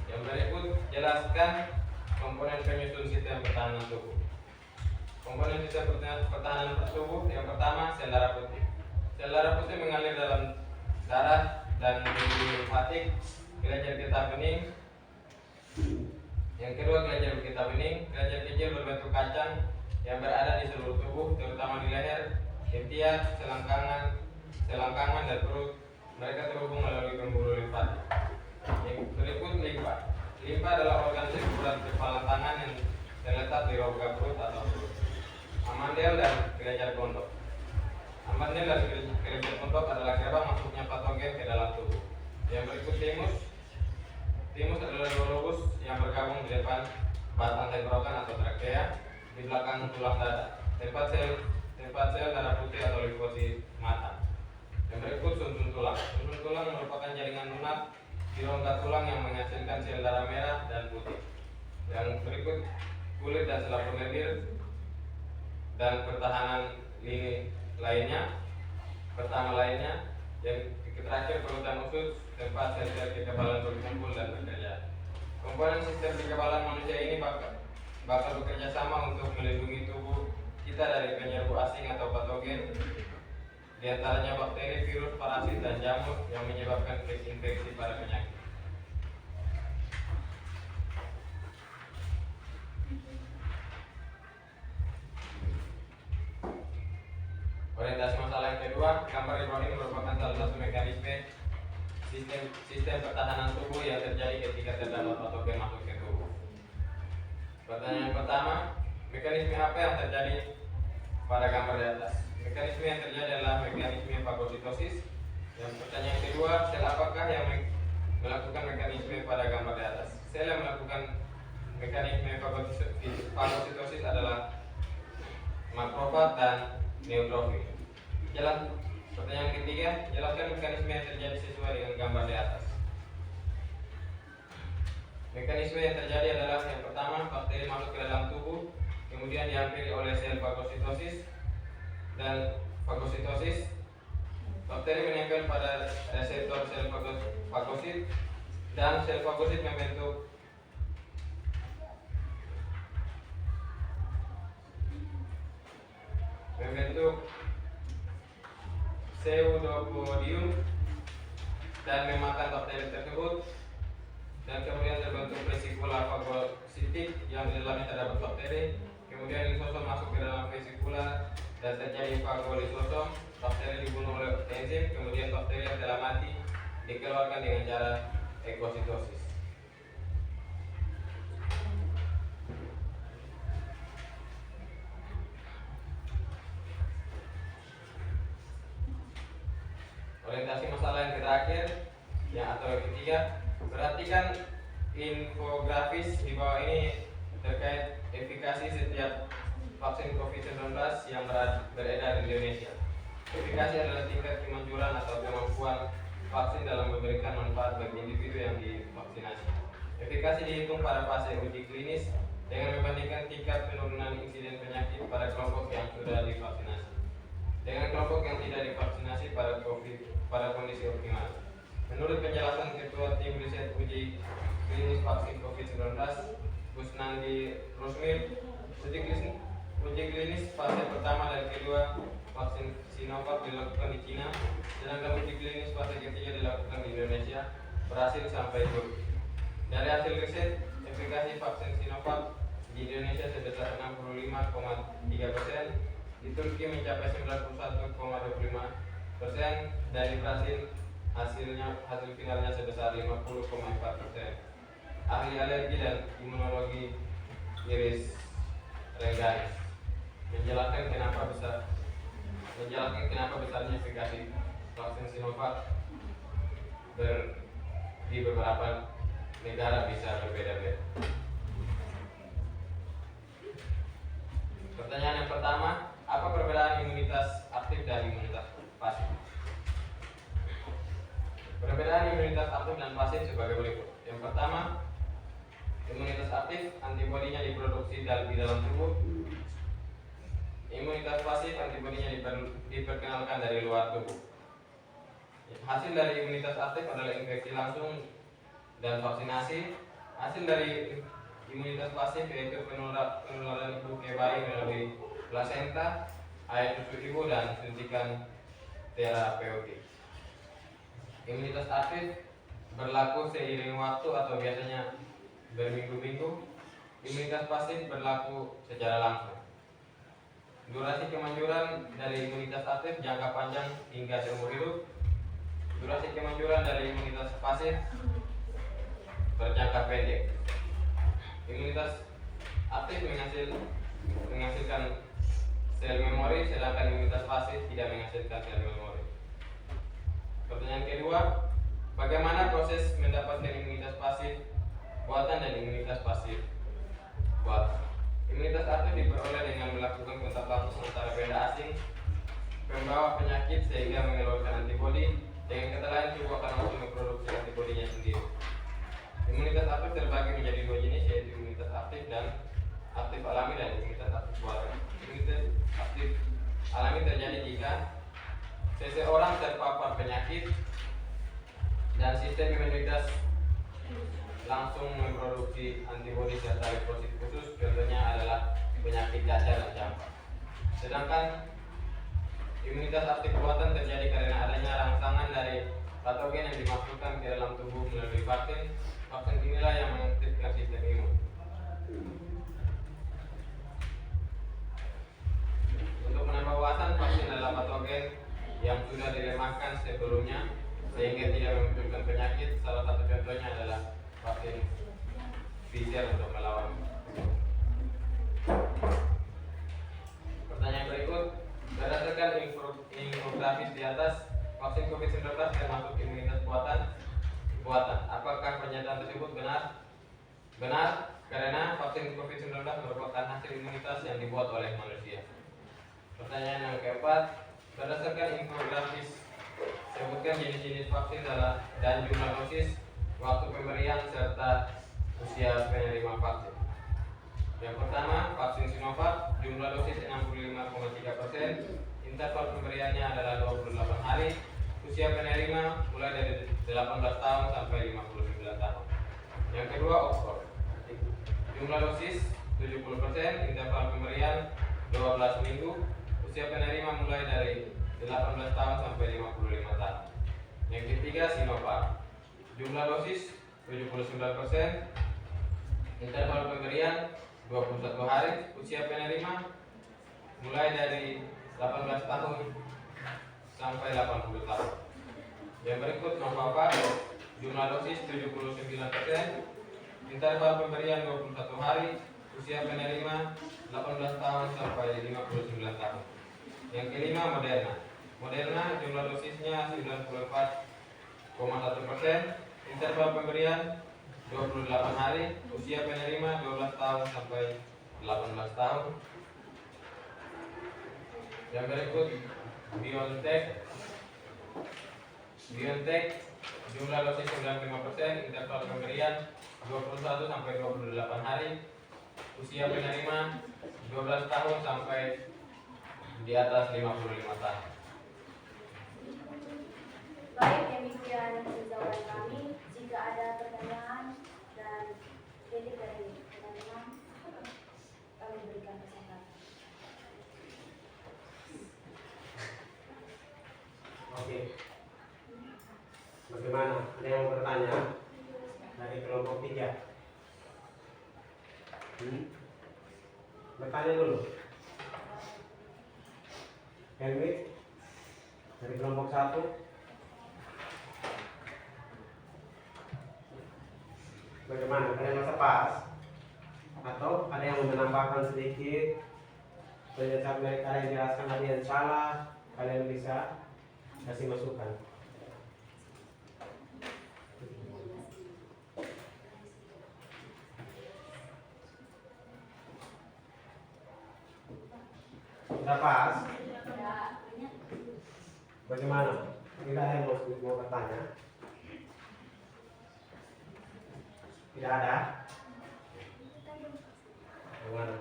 Speaker 4: Yang berikut, jelaskan komponen penyusun sistem pertahanan tubuh. Komponen sistem pertahanan tubuh yang pertama, sel darah putih. Sel darah putih mengalir dalam darah dan menuju limfatik, kelenjar getah bening. Yang kedua, kelenjar getah bening. Kelenjar kecil berbentuk kacang yang berada di seluruh tubuh, terutama di leher, ketiak, selangkangan, dan perut. Mereka terhubung melalui pembuluh limfatik. Yang berikut, limfa. Limfa adalah organ sekunder kepala tangan yang terletak di rongga perut atau perut. Amandel dan kelenjar gondok. Amandel dan kelenjar gondok adalah gerbang masuknya patogen ke dalam tubuh. Yang berikut, timus. Timus adalah dua lobus yang bergabung di depan batang tenggorokan atau trakea, di belakang tulang dada, tempat sel darah putih atau limfosit mata. Yang berikut, sumsum tulang. Sumsum tulang merupakan jaringan lunak di rongga tulang yang menghasilkan sel darah merah dan putih. Yang berikut, kulit dan selaput lendir dan pertahanan lini lainnya. Yang terakhir, perut dan usus, tempat sel-sel kekebalan berkumpul dan bekerja. Komponen sistem kekebalan manusia ini bakal bekerja sama untuk melindungi tubuh kita dari penyerbu asing atau patogen, di antaranya bakteri, virus, parasit, dan jamur yang menyebabkan infeksi pada penyakit. Orientasi masalah yang kedua, gambar di bawah ini merupakan salah satu mekanisme sistem pertahanan tubuh yang terjadi ketika terdapat patogen masuk ke tubuh. Pertanyaan yang pertama, mekanisme apa yang terjadi pada gambar di atas? Mekanisme yang terjadi adalah mekanisme fagositosis. Yang pertanyaan kedua, sel apakah yang melakukan mekanisme pada gambar di atas? Sel yang melakukan mekanisme fagositosis adalah makrofag dan neutrofil. Pertanyaan ketiga, jelaskan mekanisme yang terjadi sesuai dengan gambar di atas. Mekanisme yang terjadi adalah yang pertama, bakteri masuk ke dalam tubuh, kemudian dihampiri oleh sel fagositosis, dan fagositosis, bakteri menempel pada reseptor sel fagosit, dan sel fagosit membentuk pseudopodium dan memakan bakteri tersebut, dan kemudian terbentuk vesikula fagositik yang di dalamnya terdapat bakteri. Kemudian lisosom masuk ke dalam vesikula dan terjadi fagolisosom. Bakteri dibunuh oleh enzim, kemudian bakteri yang telah mati dikeluarkan dengan cara ekositosis. Orientasi masalah yang terakhir, atau yang ketiga, perhatikan infografis di bawah ini terkait efikasi setiap vaksin COVID-19 yang beredar di Indonesia. Efikasi adalah tingkat kemanjuran atau kemampuan vaksin dalam memberikan manfaat bagi individu yang divaksinasi. Efikasi dihitung pada fase uji klinis dengan membandingkan tingkat penurunan insiden penyakit pada kelompok yang sudah divaksinasi dengan kelompok yang tidak divaksinasi pada kondisi optimal. Menurut penjelasan Ketua Tim Riset Uji Klinis Vaksin COVID-19, Kusnandi Rusmil, uji klinis fase pertama dan kedua vaksin Sinovac dilakukan di Cina, sedangkan uji klinis fase ketiga dilakukan di Indonesia berhasil sampai Turki. Dari hasil riset, efikasi vaksin Sinovac di Indonesia sebesar 65,3%, di Turki mencapai 91,25%, dan di Brasil hasil finalnya sebesar 50,4%. Ahli alergi dan imunologi Iris Reganis menjelaskan kenapa besarnya efikasi vaksin Sinovac di beberapa negara bisa berbeda-beda. Pertanyaan yang pertama, apa perbedaan imunitas aktif dan imunitas pasif? Perbedaan imunitas aktif dan pasif sebagai berikut. Yang pertama, imunitas aktif antibodinya diproduksi di dalam tubuh. Imunitas pasif antibodinya diperkenalkan dari luar tubuh. Hasil dari imunitas aktif adalah infeksi langsung dan vaksinasi. Hasil dari imunitas pasif yaitu penularan ibu ke bayi melalui plasenta, air susu ibu, dan suntikan terapeutik. Imunitas aktif berlaku seiring waktu atau biasanya berminggu-minggu. Imunitas pasif berlaku secara langsung. Durasi kemanjuran dari imunitas aktif jangka panjang hingga seumur hidup. Durasi kemanjuran dari imunitas pasif berjangka pendek. Imunitas aktif menghasilkan sel memori, sedangkan imunitas pasif tidak menghasilkan sel memori. Pertanyaan kedua, bagaimana proses mendapatkan imunitas pasif buatan dan imunitas pasif buatan? Imunitas aktif diperoleh dengan melakukan kontak langsung antara benda asing pembawa penyakit sehingga mengeluarkan antibodi. Dengan kata lain, tubuh akan langsung memproduksi antibodinya sendiri. Imunitas aktif terbagi menjadi dua jenis, yaitu imunitas aktif dan aktif alami dan imunitas aktif buatan. Imunitas aktif alami terjadi jika seseorang terpapar penyakit dan sistem imunitas langsung memproduksi antibodi serta limfosit khusus, contohnya adalah penyakit cacar dan campak. Sedangkan imunitas aktif buatan terjadi karena adanya rangsangan dari patogen yang dimasukkan ke dalam tubuh melalui vaksin. Vaksin inilah yang mengaktifkan sistem imun. Untuk menambah wawasan, vaksin adalah patogen yang sudah dilemahkan sebelumnya sehingga tidak memunculkan penyakit. Salah satu contohnya adalah vaksin Pfizer untuk melawan. Pertanyaan berikut, berdasarkan infografis di atas, vaksin COVID-19 termasuk imunitas buatan. Apakah pernyataan tersebut benar? Benar, karena vaksin COVID-19 merupakan hasil imunitas yang dibuat oleh manusia. Pertanyaan yang keempat, berdasarkan infografis, sebutkan jenis-jenis vaksin dan jumlah dosis, waktu pemberian, serta usia penerima vaksin. Yang pertama, vaksin Sinovac, jumlah dosis 65,3%, interval pemberiannya adalah 28 hari, usia penerima mulai dari 18 tahun sampai 59 tahun. Yang kedua, Oxford, jumlah dosis 70%, interval pemberian 12 minggu, usia penerima mulai dari 18 tahun sampai 55 tahun. Yang ketiga, Sinovac, jumlah dosis 79%, interval pemberian 21 hari, usia penerima mulai dari 18 tahun sampai 80 tahun. Yang berikut, Novavax, jumlah dosis 79%, interval pemberian 21 hari, usia penerima 18 tahun sampai 59 tahun. Yang kelima, Moderna, jumlah dosisnya 94,1%, interval pemberian 28 hari, usia penerima 12 tahun sampai 18 tahun. Yang berikut, BioNTech, jumlah dosis 95%, interval pemberian 21 sampai 28 hari, Usia penerima 12 tahun sampai di atas 55 tahun.
Speaker 3: Baik, demikian jawaban kami. Jika ada pertanyaan dan kritik dari teman-teman, kami berikan kesempatan.
Speaker 1: Oke. Bagaimana? Ada yang bertanya dari kelompok 3? Bertanya dulu. Henry dari kelompok 1. Bagaimana? Kalian merasa pas? Atau ada yang menambahkan sedikit? Berdasarkan dari kalian jelaskan tadi yang salah, kalian bisa kasih masukan. Sudah pas? Bagaimana? Tidak ada yang mau bertanya? Tidak ada? Bagaimana?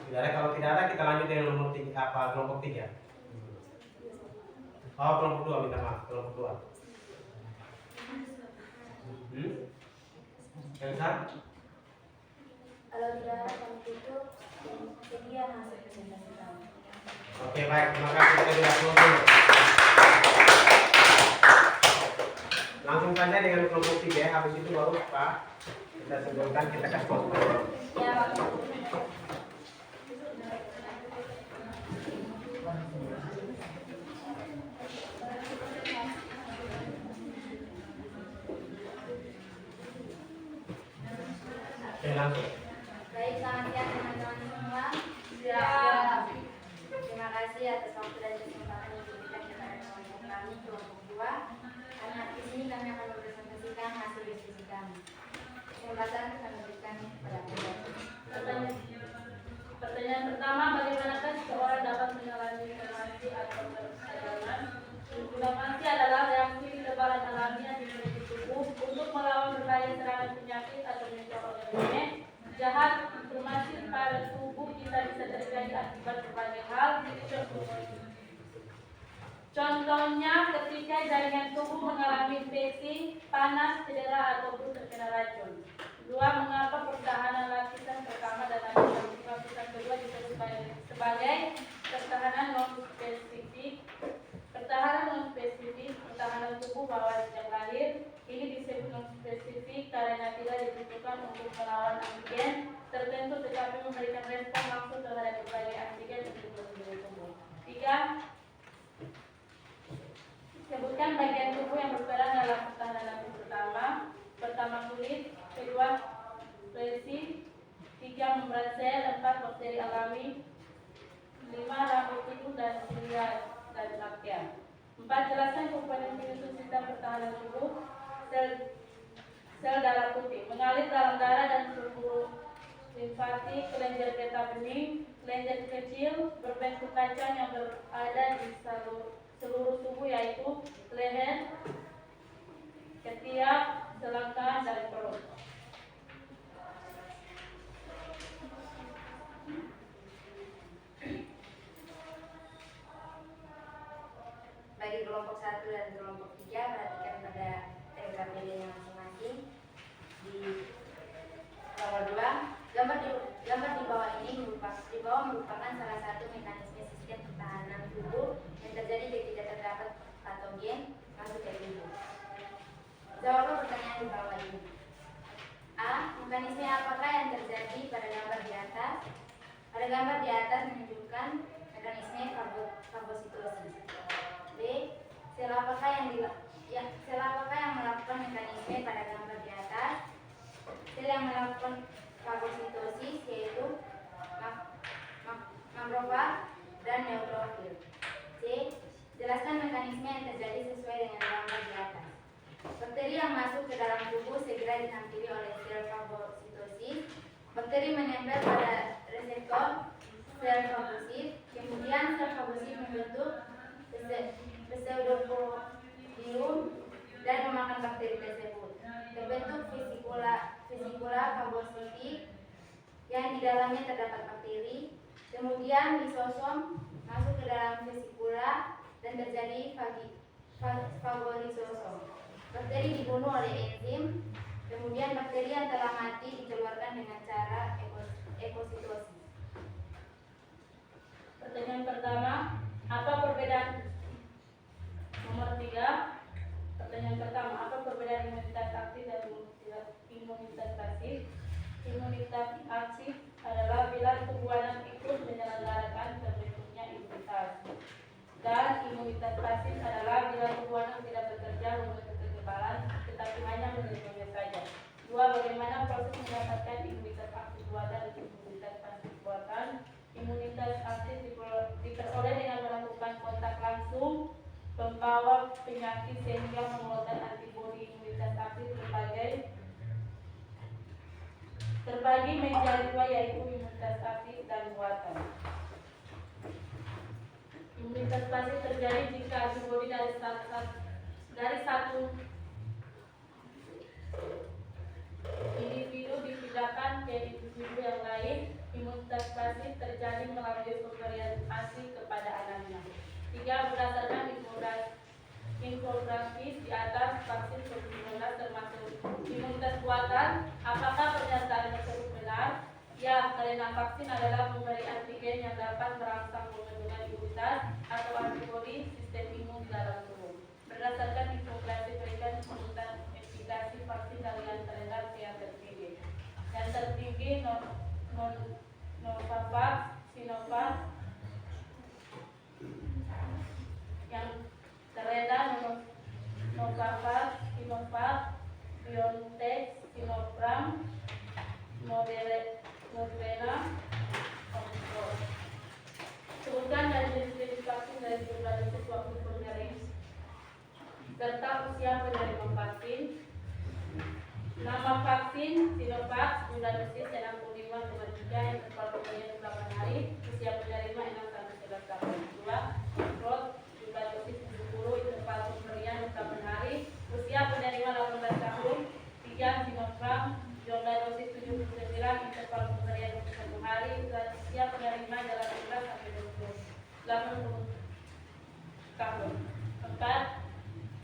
Speaker 1: Tidak ada. Kalau tidak ada, kita lanjut dengan nomor 3, kelompok 3. Oh, kelompok 2, minta maaf, kelompok 2. Elsa?
Speaker 3: Kalau tidak ada, kami tutup. Sekian hasil presentasi kami.
Speaker 1: Oke, baik, terima kasih. Kita sudah closing. Langsung saja dengan kelompok 3, habis itu baru Pak kita sebutkan, kita kasih foto.
Speaker 3: Ya, Pak.
Speaker 1: Oke, langsung.
Speaker 3: Baik, selamat siang teman-teman semua.
Speaker 2: Siap.
Speaker 3: Terima kasih atas waktu dan kesempatan yang diberikan kepada kelompok kami kelompok 2. Karena di sini kami akan mempresentasikan hasil diskusi kami. Kesempatan kami berikan kepada Anda.
Speaker 2: Pertanyaan pertama, bagaimanakah seseorang dapat mengalami inflamasi atau peradangan? Inflamasi adalah reaksi kekebalan alami yang dimiliki tubuh untuk melawan berbagai serangan penyakit atau mikroorganisme jahat. Inflamasi pada tubuh kita bisa terjadi akibat berbagai hal. Contohnya ketika jaringan tubuh mengalami infeksi, panas, cedera, ataupun terkena racun. 2. Mengapa pertahanan lapisan pertama dan lapisan kedua disebut sebagai pertahanan non-spesifik? Pertahanan non-spesifik, pertahanan tubuh bawaan sejak lahir. Ini disebut non-spesifik karena tidak dibutuhkan untuk melawan antigen tertentu, tetapi memberikan respon langsung terhadap berbagai antigen yang dibutuhkan tubuh. 3. Sebutkan bagian tubuh yang berperan dalam pertahanan lapis pertama. Pertama kulit, kedua resi, 3 membran sel, 4 bakteri alami, 5 rambut tubuh dan silia dan bakteria. 4. Jelaskan komponen penyusun sistem pertahanan tubuh. Sel darah putih mengalir dalam darah dan sulfur limfatik, kelenjar beta bening, kelenjar kecil berbentuk kacang yang berada di seluruh tubuh yaitu leher, ketiak, selangkah, dan perut.
Speaker 3: Bagi kelompok 1 dan kelompok 3, perhatikan pada TKPD-nya masing-masing. Di nomor 2, gambar di bawah ini merupakan salah satu mekanisme sistem pertahanan tubuh yang terjadi ketika terdapat patogen masuk ke tubuh. Jawab pertanyaan di bawah ini. A. Mekanisme apakah yang terjadi pada gambar di atas? Pada gambar di atas menunjukkan mekanisme fagositosis. B. Sel apakah yang melakukan mekanisme pada gambar di atas? Sel yang melakukan fagositosis yaitu makrofag dan neutrofil. C. Jelaskan mekanisme yang terjadi sesuai dengan gambar di atas. Bakteri yang masuk ke dalam tubuh segera dihampiri oleh sel fagositosis. Bakteri menempel pada reseptor sel fagosit, kemudian sel fagosit membentuk pseudopodium dan memakan bakteri tersebut. Terbentuk vesikula fagositik
Speaker 7: yang di dalamnya terdapat bakteri. Kemudian lisosom masuk ke dalam vesikula dan terjadi fagolisosom. Bakteri dibunuh oleh enzim. Kemudian bakteri yang telah mati dikeluarkan dengan cara ekositosis.
Speaker 2: Pertanyaan pertama, apa perbedaan? Nomor 3. Pertanyaan pertama, apa perbedaan imunitas aktif dan imunitas pasif? Imunitas aktif adalah bila tubuh anak ikut menyelenggarakan terbentuknya imunitas. Dan imunitas pasif adalah bila tubuh anak tidak bekerja membentuk kekebalan, tetapi hanya menerimanya saja. 2. Bagaimana proses mendapatkan imunitas aktif buatan dan imunitas pasif buatan? Imunitas aktif diperoleh dengan melakukan kontak langsung pembawa penyakit sehingga mengeluarkan antibodi. Imunitas aktif terbagi menjadi 2, yaitu imunitas aktif dan buatan. Imunitas pasif terjadi jika antibodi dari satu individu dipindahkan ke individu yang lain. Imunitas pasif terjadi melalui pemberian ASI kepada anaknya. 3. Berdasarkan infografis di atas, vaksin COVID-19 termasuk imunitas buatan. Apakah pernyataan tersebut benar? Ya, karena vaksin adalah memberi antigen yang dapat merangsang pembentukan imunitas atau antibodi sistem imun di dalam tubuh. Berdasarkan infografis berikan tentang efikasi vaksin dari yang terendah ke yang tertinggi. Yang tertinggi Novavax, Sinovac. Yang terendah Novavax, Sinovac, BioNTech, Sinopharm, Moderna, Oxford. Sebutkan dari jenis vaksin dari jumlah dosis waktu penerima serta usia penerima vaksin. Nama vaksin Sinovac, jumlah dosis 65,3 yang terpaut pemberian 8 hari, usia penerima 6 sampai 11 tahun. 2. Oxford, jumlah dosis 70 interval pemberian 8 hari, usia penerima 18 tahun. 3. Sinopharm, jumlah dosis 79 interval pemberian 21 hari, usia penerima 18 sampai 28 tahun. 4.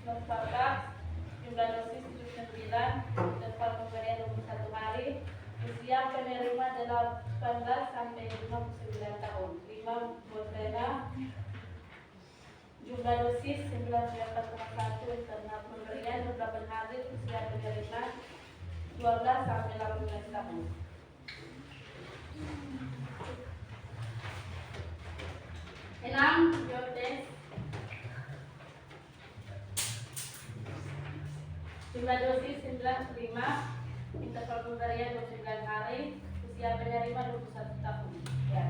Speaker 2: Novavax, jumlah dosis 79 interval pemberian 21 hari, usia penerima 18 sampai 59 tahun. 5. Moderna, jumlah dosis 94,1 interval pemberian 28 hari, usia penerima 12 sampai 18 tahun. 6. BioNTech, jumlah dosis 95, interval pemberian 29 hari, usia penerima 21 tahun. Ya.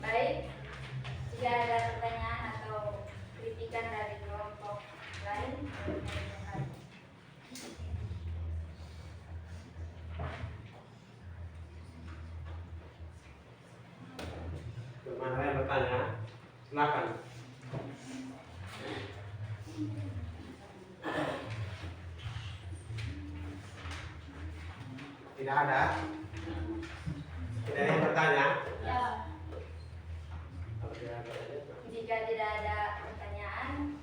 Speaker 7: Baik, jika ada pertanyaan atau kritikan dari kelompok lain,
Speaker 1: Mana yang bertanya? Silakan. Tidak ada? Tidak ada yang bertanya?
Speaker 7: ya,
Speaker 1: Kalau tidak ada,
Speaker 7: jika tidak ada pertanyaan,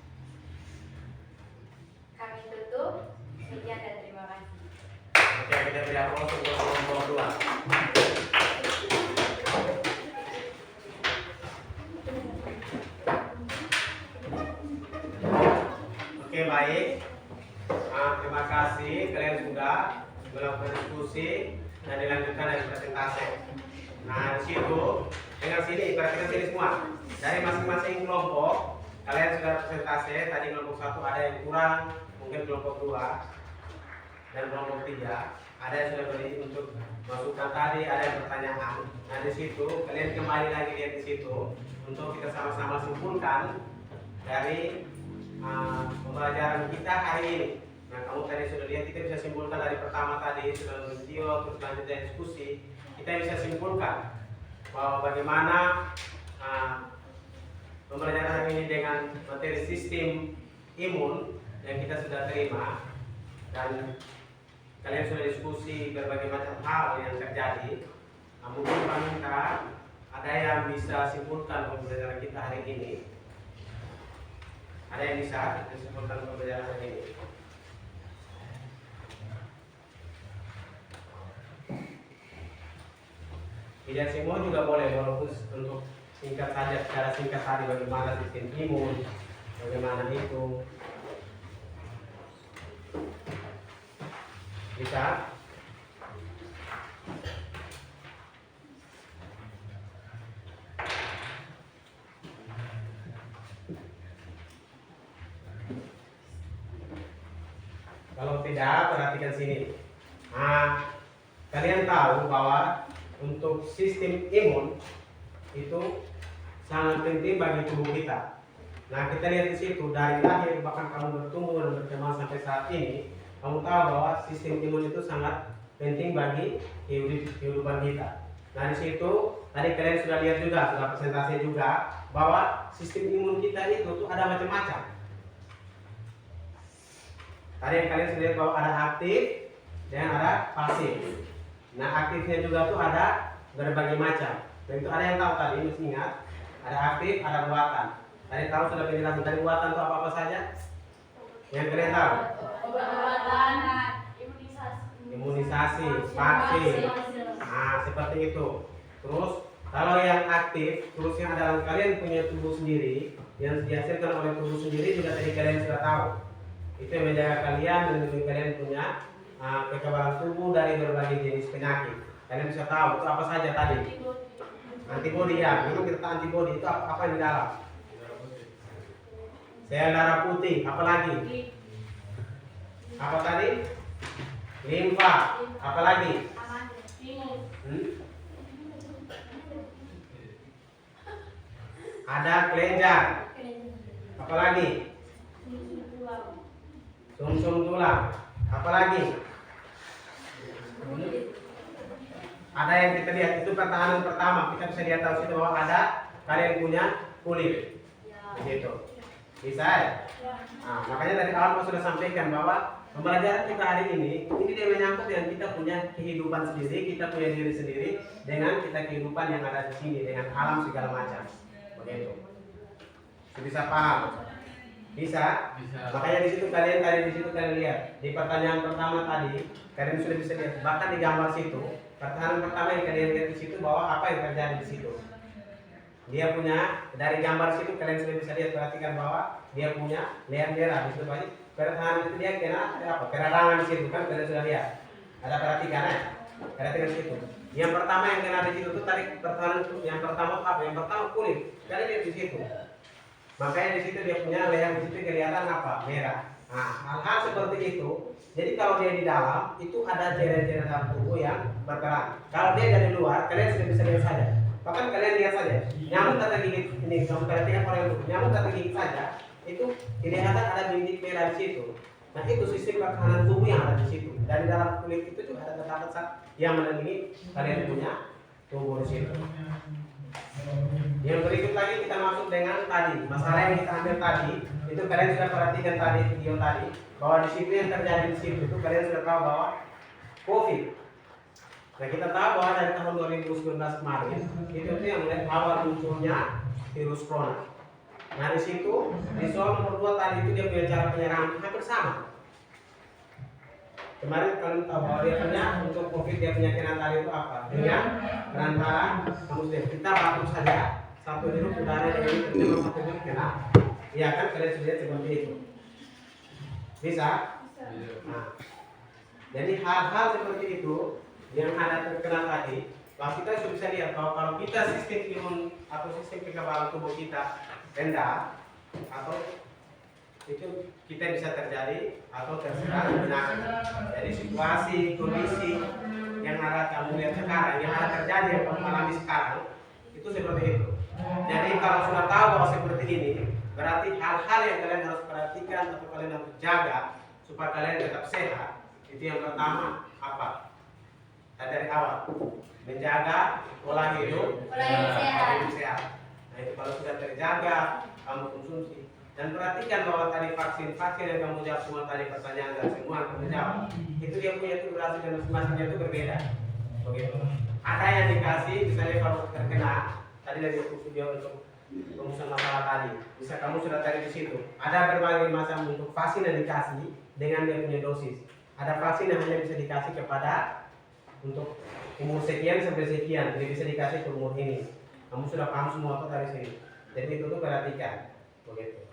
Speaker 7: kami tutup. Sekian dan terima kasih.
Speaker 1: oke, kita beri aplaus untuk kelompok 2. Oke, baik. Terima kasih kalian sudah melakukan diskusi dan dilanjutkan dari presentasi. Nah, di situ dengan sini perhatikan sini semua. Dari masing-masing kelompok kalian sudah presentasi. Tadi kelompok 1 ada yang kurang, mungkin kelompok 2 dan kelompok 3 ada yang sudah beri untuk masukan tadi, ada yang pertanyaan. Nah, di situ kalian kembali lagi lihat di situ untuk kita sama-sama simpulkan dari pembelajaran kita hari ini. Nah, kamu tadi sudah lihat, kita bisa simpulkan dari pertama tadi sudah video, terus lanjutnya diskusi. Kita bisa simpulkan bahwa bagaimana pembelajaran ini dengan materi sistem imun yang kita sudah terima, dan kalian sudah diskusi berbagai macam hal yang terjadi. Mungkin Pak minta ada yang bisa simpulkan pembelajaran kita hari ini. Ada yang bisa simpulkan pembelajaran hari ini? Tidak semua juga boleh, walaupun untuk singkat saja, secara singkat tadi bagaimana sistem imun, bagaimana itu bisa. Kalau tidak, perhatikan sini. Nah, kalian tahu bahwa untuk sistem imun itu sangat penting bagi tubuh kita. Nah, kita lihat di situ dari lahir bahkan kamu bertumbuh dan berkembang sampai saat ini, kamu tahu bahwa sistem imun itu sangat penting bagi kehidupan kita. Nah, di situ tadi kalian sudah lihat juga, sudah presentasi juga bahwa sistem imun kita itu tuh ada macam-macam. Tadi yang kalian sudah lihat bahwa ada aktif dan ada pasif. Nah, aktifnya juga tuh ada berbagai macam. Dan itu ada yang tahu tadi, mesti ingat. Ada aktif, ada buatan. Tadi tahu sudah penjelasan tadi buatan itu apa-apa saja? Yang kalian tahu?
Speaker 2: Obat-obatan,
Speaker 1: Imunisasi, vaksin. Nah, seperti itu. Terus kalau yang aktif, terus yang dalam kalian punya tubuh sendiri, yang dihasilkan oleh tubuh sendiri juga tadi kalian sudah tahu. Itu yang menjaga kalian, melindungi kalian punya kekebalan tubuh dari berbagai jenis penyakit. Kalian bisa tahu itu apa saja tadi. Antibodi ya, memang kita tahu antibodi itu apa yang di dalam? Sel darah putih, apa lagi? Apa tadi? Limfa, apa lagi? Ada kelenjar, apa lagi? Sumsum tulang, apa lagi? Ada yang kita lihat itu pertahanan pertama, kita bisa lihat tahu situ bahwa ada kalian punya kulit, begitu. Bisa ya? Nah, makanya dari awal saya sudah sampaikan bahwa pembelajaran kita hari ini dia menyangkut dengan kita punya kehidupan sendiri, kita punya diri sendiri dengan kita kehidupan yang ada di sini dengan alam segala macam, begitu. Bisa paham? Bisa. Makanya di situ kalian lihat di pertanyaan pertama tadi kalian sudah bisa lihat bahkan di gambar situ pertahanan pertama yang kalian lihat di situ bahwa apa yang terjadi di situ. Dia punya dari gambar situ kalian sudah bisa lihat, perhatikan bahwa dia punya leher merah di situ banyak pertahanan itu dia kena apa peradangan di situ kan kalian sudah lihat. Ada perhatikan ya? Perhatikan di situ. Yang pertama yang kena di situ tuh tadi pertahanan itu yang pertama apa? Yang pertama kulit. Kalian lihat di situ. Makanya di situ dia punya leher di situ kelihatan apa? Merah. Nah, hal-hal seperti itu. Jadi kalau dia di dalam itu ada cairan-cairan dalam tubuh yang berperan. Kalau dia dari luar, kalian sudah bisa lihat saja. Bahkan kalian lihat saja, nyamuk kata gigit ini, kamu perhatikan orang itu, nyamuk kata gigit saja, itu kelihatan ada bintik merah di situ. Nah itu sistem pertahanan tubuh yang ada di situ. Dari dalam kulit itu juga ada terdapat yang melindungi kalian punya tubuh di situ. Yang berikut lagi kita masuk dengan tadi masalah yang kita ambil tadi itu kalian sudah perhatikan tadi video tadi bahwa di situ yang terjadi di situ itu kalian sudah tahu bahwa COVID. Nah kita tahu bahwa dari tahun 2019 kemarin itu yang mulai awal munculnya virus corona. Nah di situ di soal nomor 2 tadi itu dia punya cara penyerangan hampir sama. Kemarin kalian tahu bahwa dia punya untuk COVID dia punya kena tadi itu apa? Dengan perantara manusia. Kita batuk saja satu hirup udara dengan itu satu hirup kena. Iya kan kalian sudah lihat seperti itu. Bisa? Nah, jadi hal-hal seperti itu yang ada terkena tadi, bahwa kita sudah bisa lihat bahwa kalau kita sistem imun atau sistem kekebalan tubuh kita rendah atau itu kita bisa terjadi atau terserang penyakit. Jadi situasi kondisi yang ada kamu lihat sekarang, yang ada terjadi yang kamu alami sekarang itu seperti itu. Jadi kalau sudah tahu bahwa seperti ini, berarti hal-hal yang kalian harus perhatikan atau kalian harus jaga supaya kalian tetap sehat. Itu yang pertama apa? Dari awal menjaga pola hidup
Speaker 7: sehat.
Speaker 1: Nah itu kalau sudah terjaga kamu konsumsi Dan perhatikan bahwa tadi vaksin yang kamu jawab semua tadi pertanyaan dan semua kamu jawab itu dia punya durasi dan masing-masingnya itu berbeda. Begitu. Ada yang dikasih misalnya kalau terkena tadi dari video untuk rumusan masalah tadi, bisa kamu sudah cari di situ. Ada berbagai macam untuk vaksin yang dikasih dengan dia punya dosis. Ada vaksin yang hanya bisa dikasih kepada untuk umur sekian sampai sekian, jadi bisa dikasih ke umur ini. Kamu sudah paham semua itu dari sini. Jadi itu tuh perhatikan, begitu.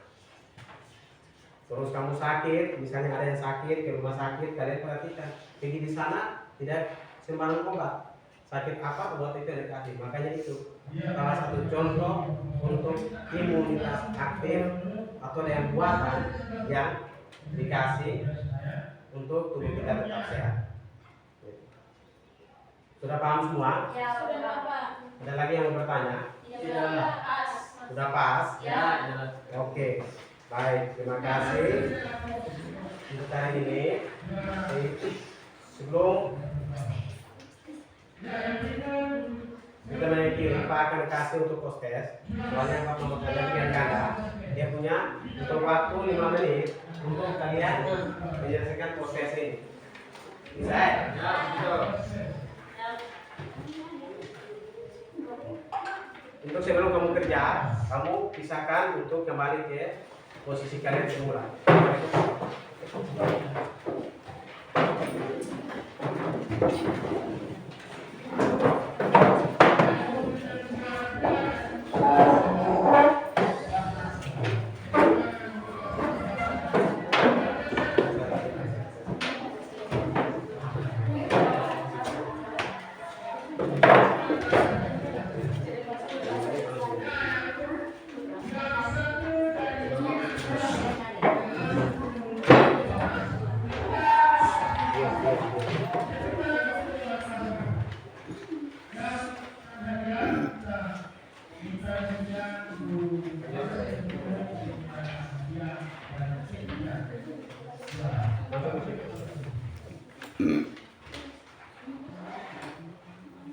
Speaker 1: Terus kamu sakit, misalnya ada yang sakit ke rumah sakit, kalian perhatikan. Pergi di sana tidak sembarang obat. Sakit apa obat itu yang dikasih. Makanya itu salah satu contoh untuk imunitas aktif atau yang buatan yang dikasih untuk tubuh kita tetap sehat. Sudah paham semua?
Speaker 7: Ya, sudah Bapak.
Speaker 1: Ada lagi yang mau bertanya?
Speaker 7: Tidak.
Speaker 1: Sudah pas?
Speaker 7: Ya.
Speaker 1: Oke. Baik, terima kasih untuk hari ini. Sebelum kita mengakhiri, Pak akan kasih untuk postes. Soalnya Pak mau kalian ganda. Dia punya untuk waktu 5 menit untuk kalian menyelesaikan postes ini. Bisa? Ya, betul. Untuk sebelum kamu kerja, kamu pisahkan untuk kembali ke posisi kalian semula.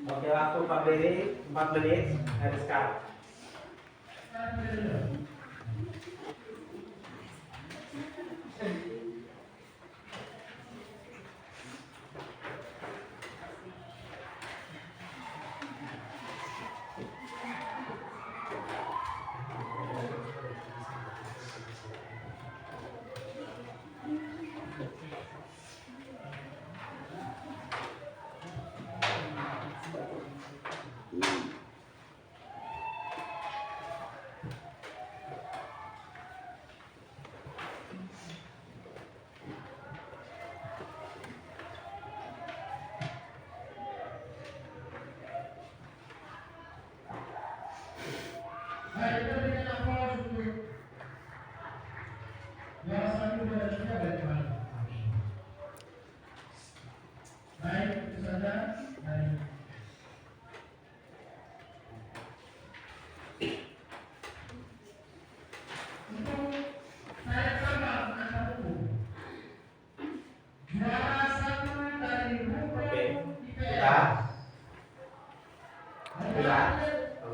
Speaker 1: Oke, waktu Pak Beri 4 menit dari sekarang.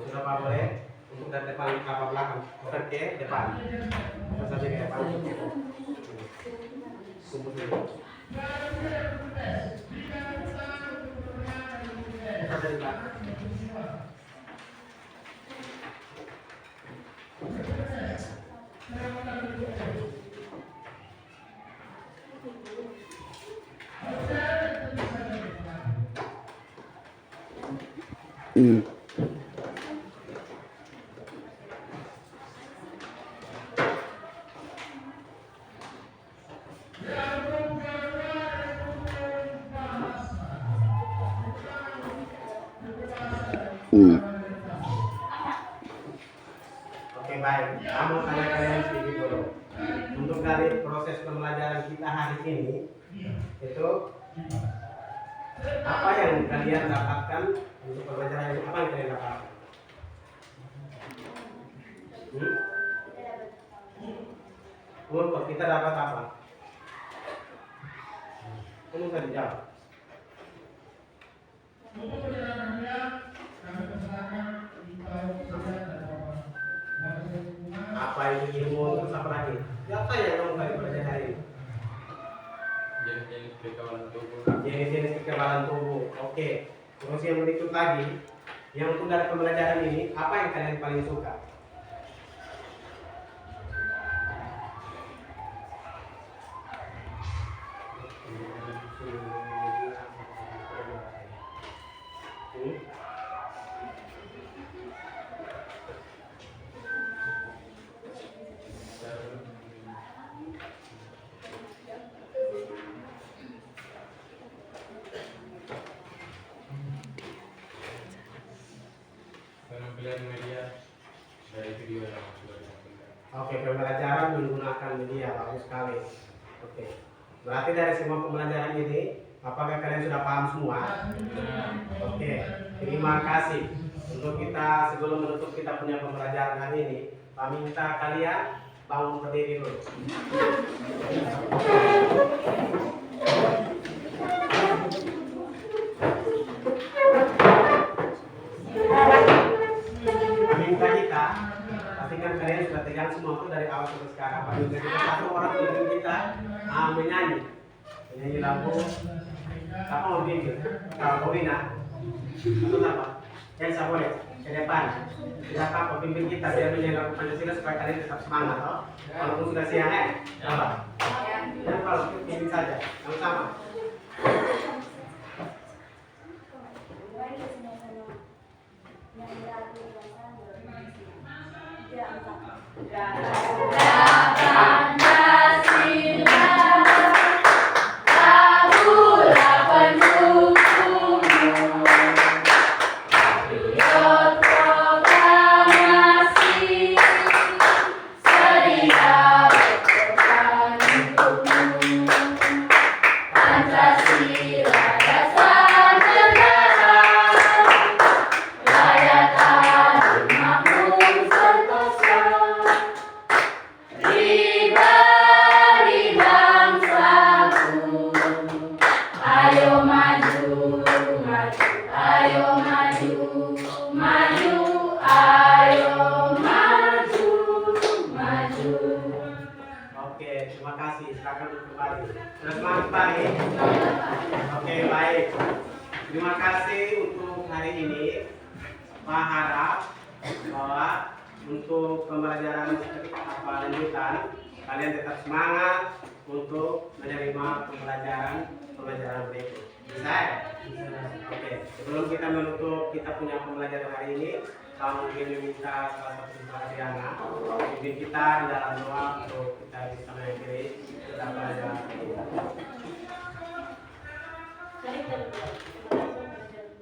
Speaker 1: Sudah Pak boleh untuk dari depan kapal belakang, bukan ke depan. Kita saja ke depan. Kumpul dulu. Kita dari belakang. Oke, baik. Kamu tanya kalian sedikit dulu. Untuk dari proses pembelajaran kita hari ini, itu apa yang kalian dapatkan untuk pembelajaran itu? Apa yang kalian dapatkan? Kita dapat apa? Kamu bisa dijawab. Apa itu ilmu, terus apa Apa yang kamu kali belajar hari ini?
Speaker 4: Jenis-jenis kekebalan tubuh.
Speaker 1: Jenis-jenis kekebalan tubuh. Oke. Terus yang berikut lagi, yang untuk dari pembelajaran ini, apa yang kalian paling suka?
Speaker 4: Penampilan media dari video yang sudah ditampilkan.
Speaker 1: Oke, pembelajaran menggunakan media bagus sekali. Oke. Berarti dari semua pembelajaran ini, apakah kalian sudah paham semua? Oke. Terima kasih. Untuk kita sebelum menutup kita punya pembelajaran hari ini, kami minta kalian bangun berdiri dulu. Kami minta kita, pastikan kalian sudah tegang semua itu dari awal sampai sekarang. Kami minta kita satu orang pimpin kita menyanyi lagu. Siapa mau pimpin? Kalau Wina atau siapa? Elsa boleh ke depan. Tidak apa-apa pimpin kita biar menyanyi lagu Pancasila supaya kalian tetap semangat. Oh? Walaupun sudah siang apa? Dan kalau pimpin saja, sama-sama. Terima kasih. Silakan kembali. Sudah semangat kembali? Oke, baik. Terima kasih untuk hari ini. Pak harap bahwa untuk pembelajaran lanjutan kalian tetap semangat untuk menerima pembelajaran berikut. Bisa ya? Oke. Sebelum kita menutup kita punya pembelajaran hari ini, saya mungkin meminta salah satu Diana mungkin kita di dalam doa untuk kita bisa mengakhiri kita belajar.
Speaker 2: Mari kita berdoa.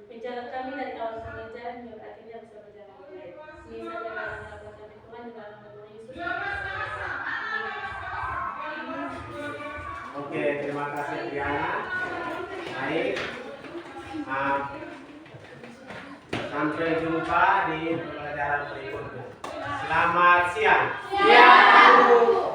Speaker 2: Bicara kami dari awal sampai jalan hingga akhirnya bisa berjalan dengan baik. Semisal dengan harapan kami Tuhan di dalam nama Yesus.
Speaker 1: Oke, terima kasih Diana. Baik. Sampai jumpa di pembelajaran berikutnya. Selamat siang.
Speaker 7: Siang.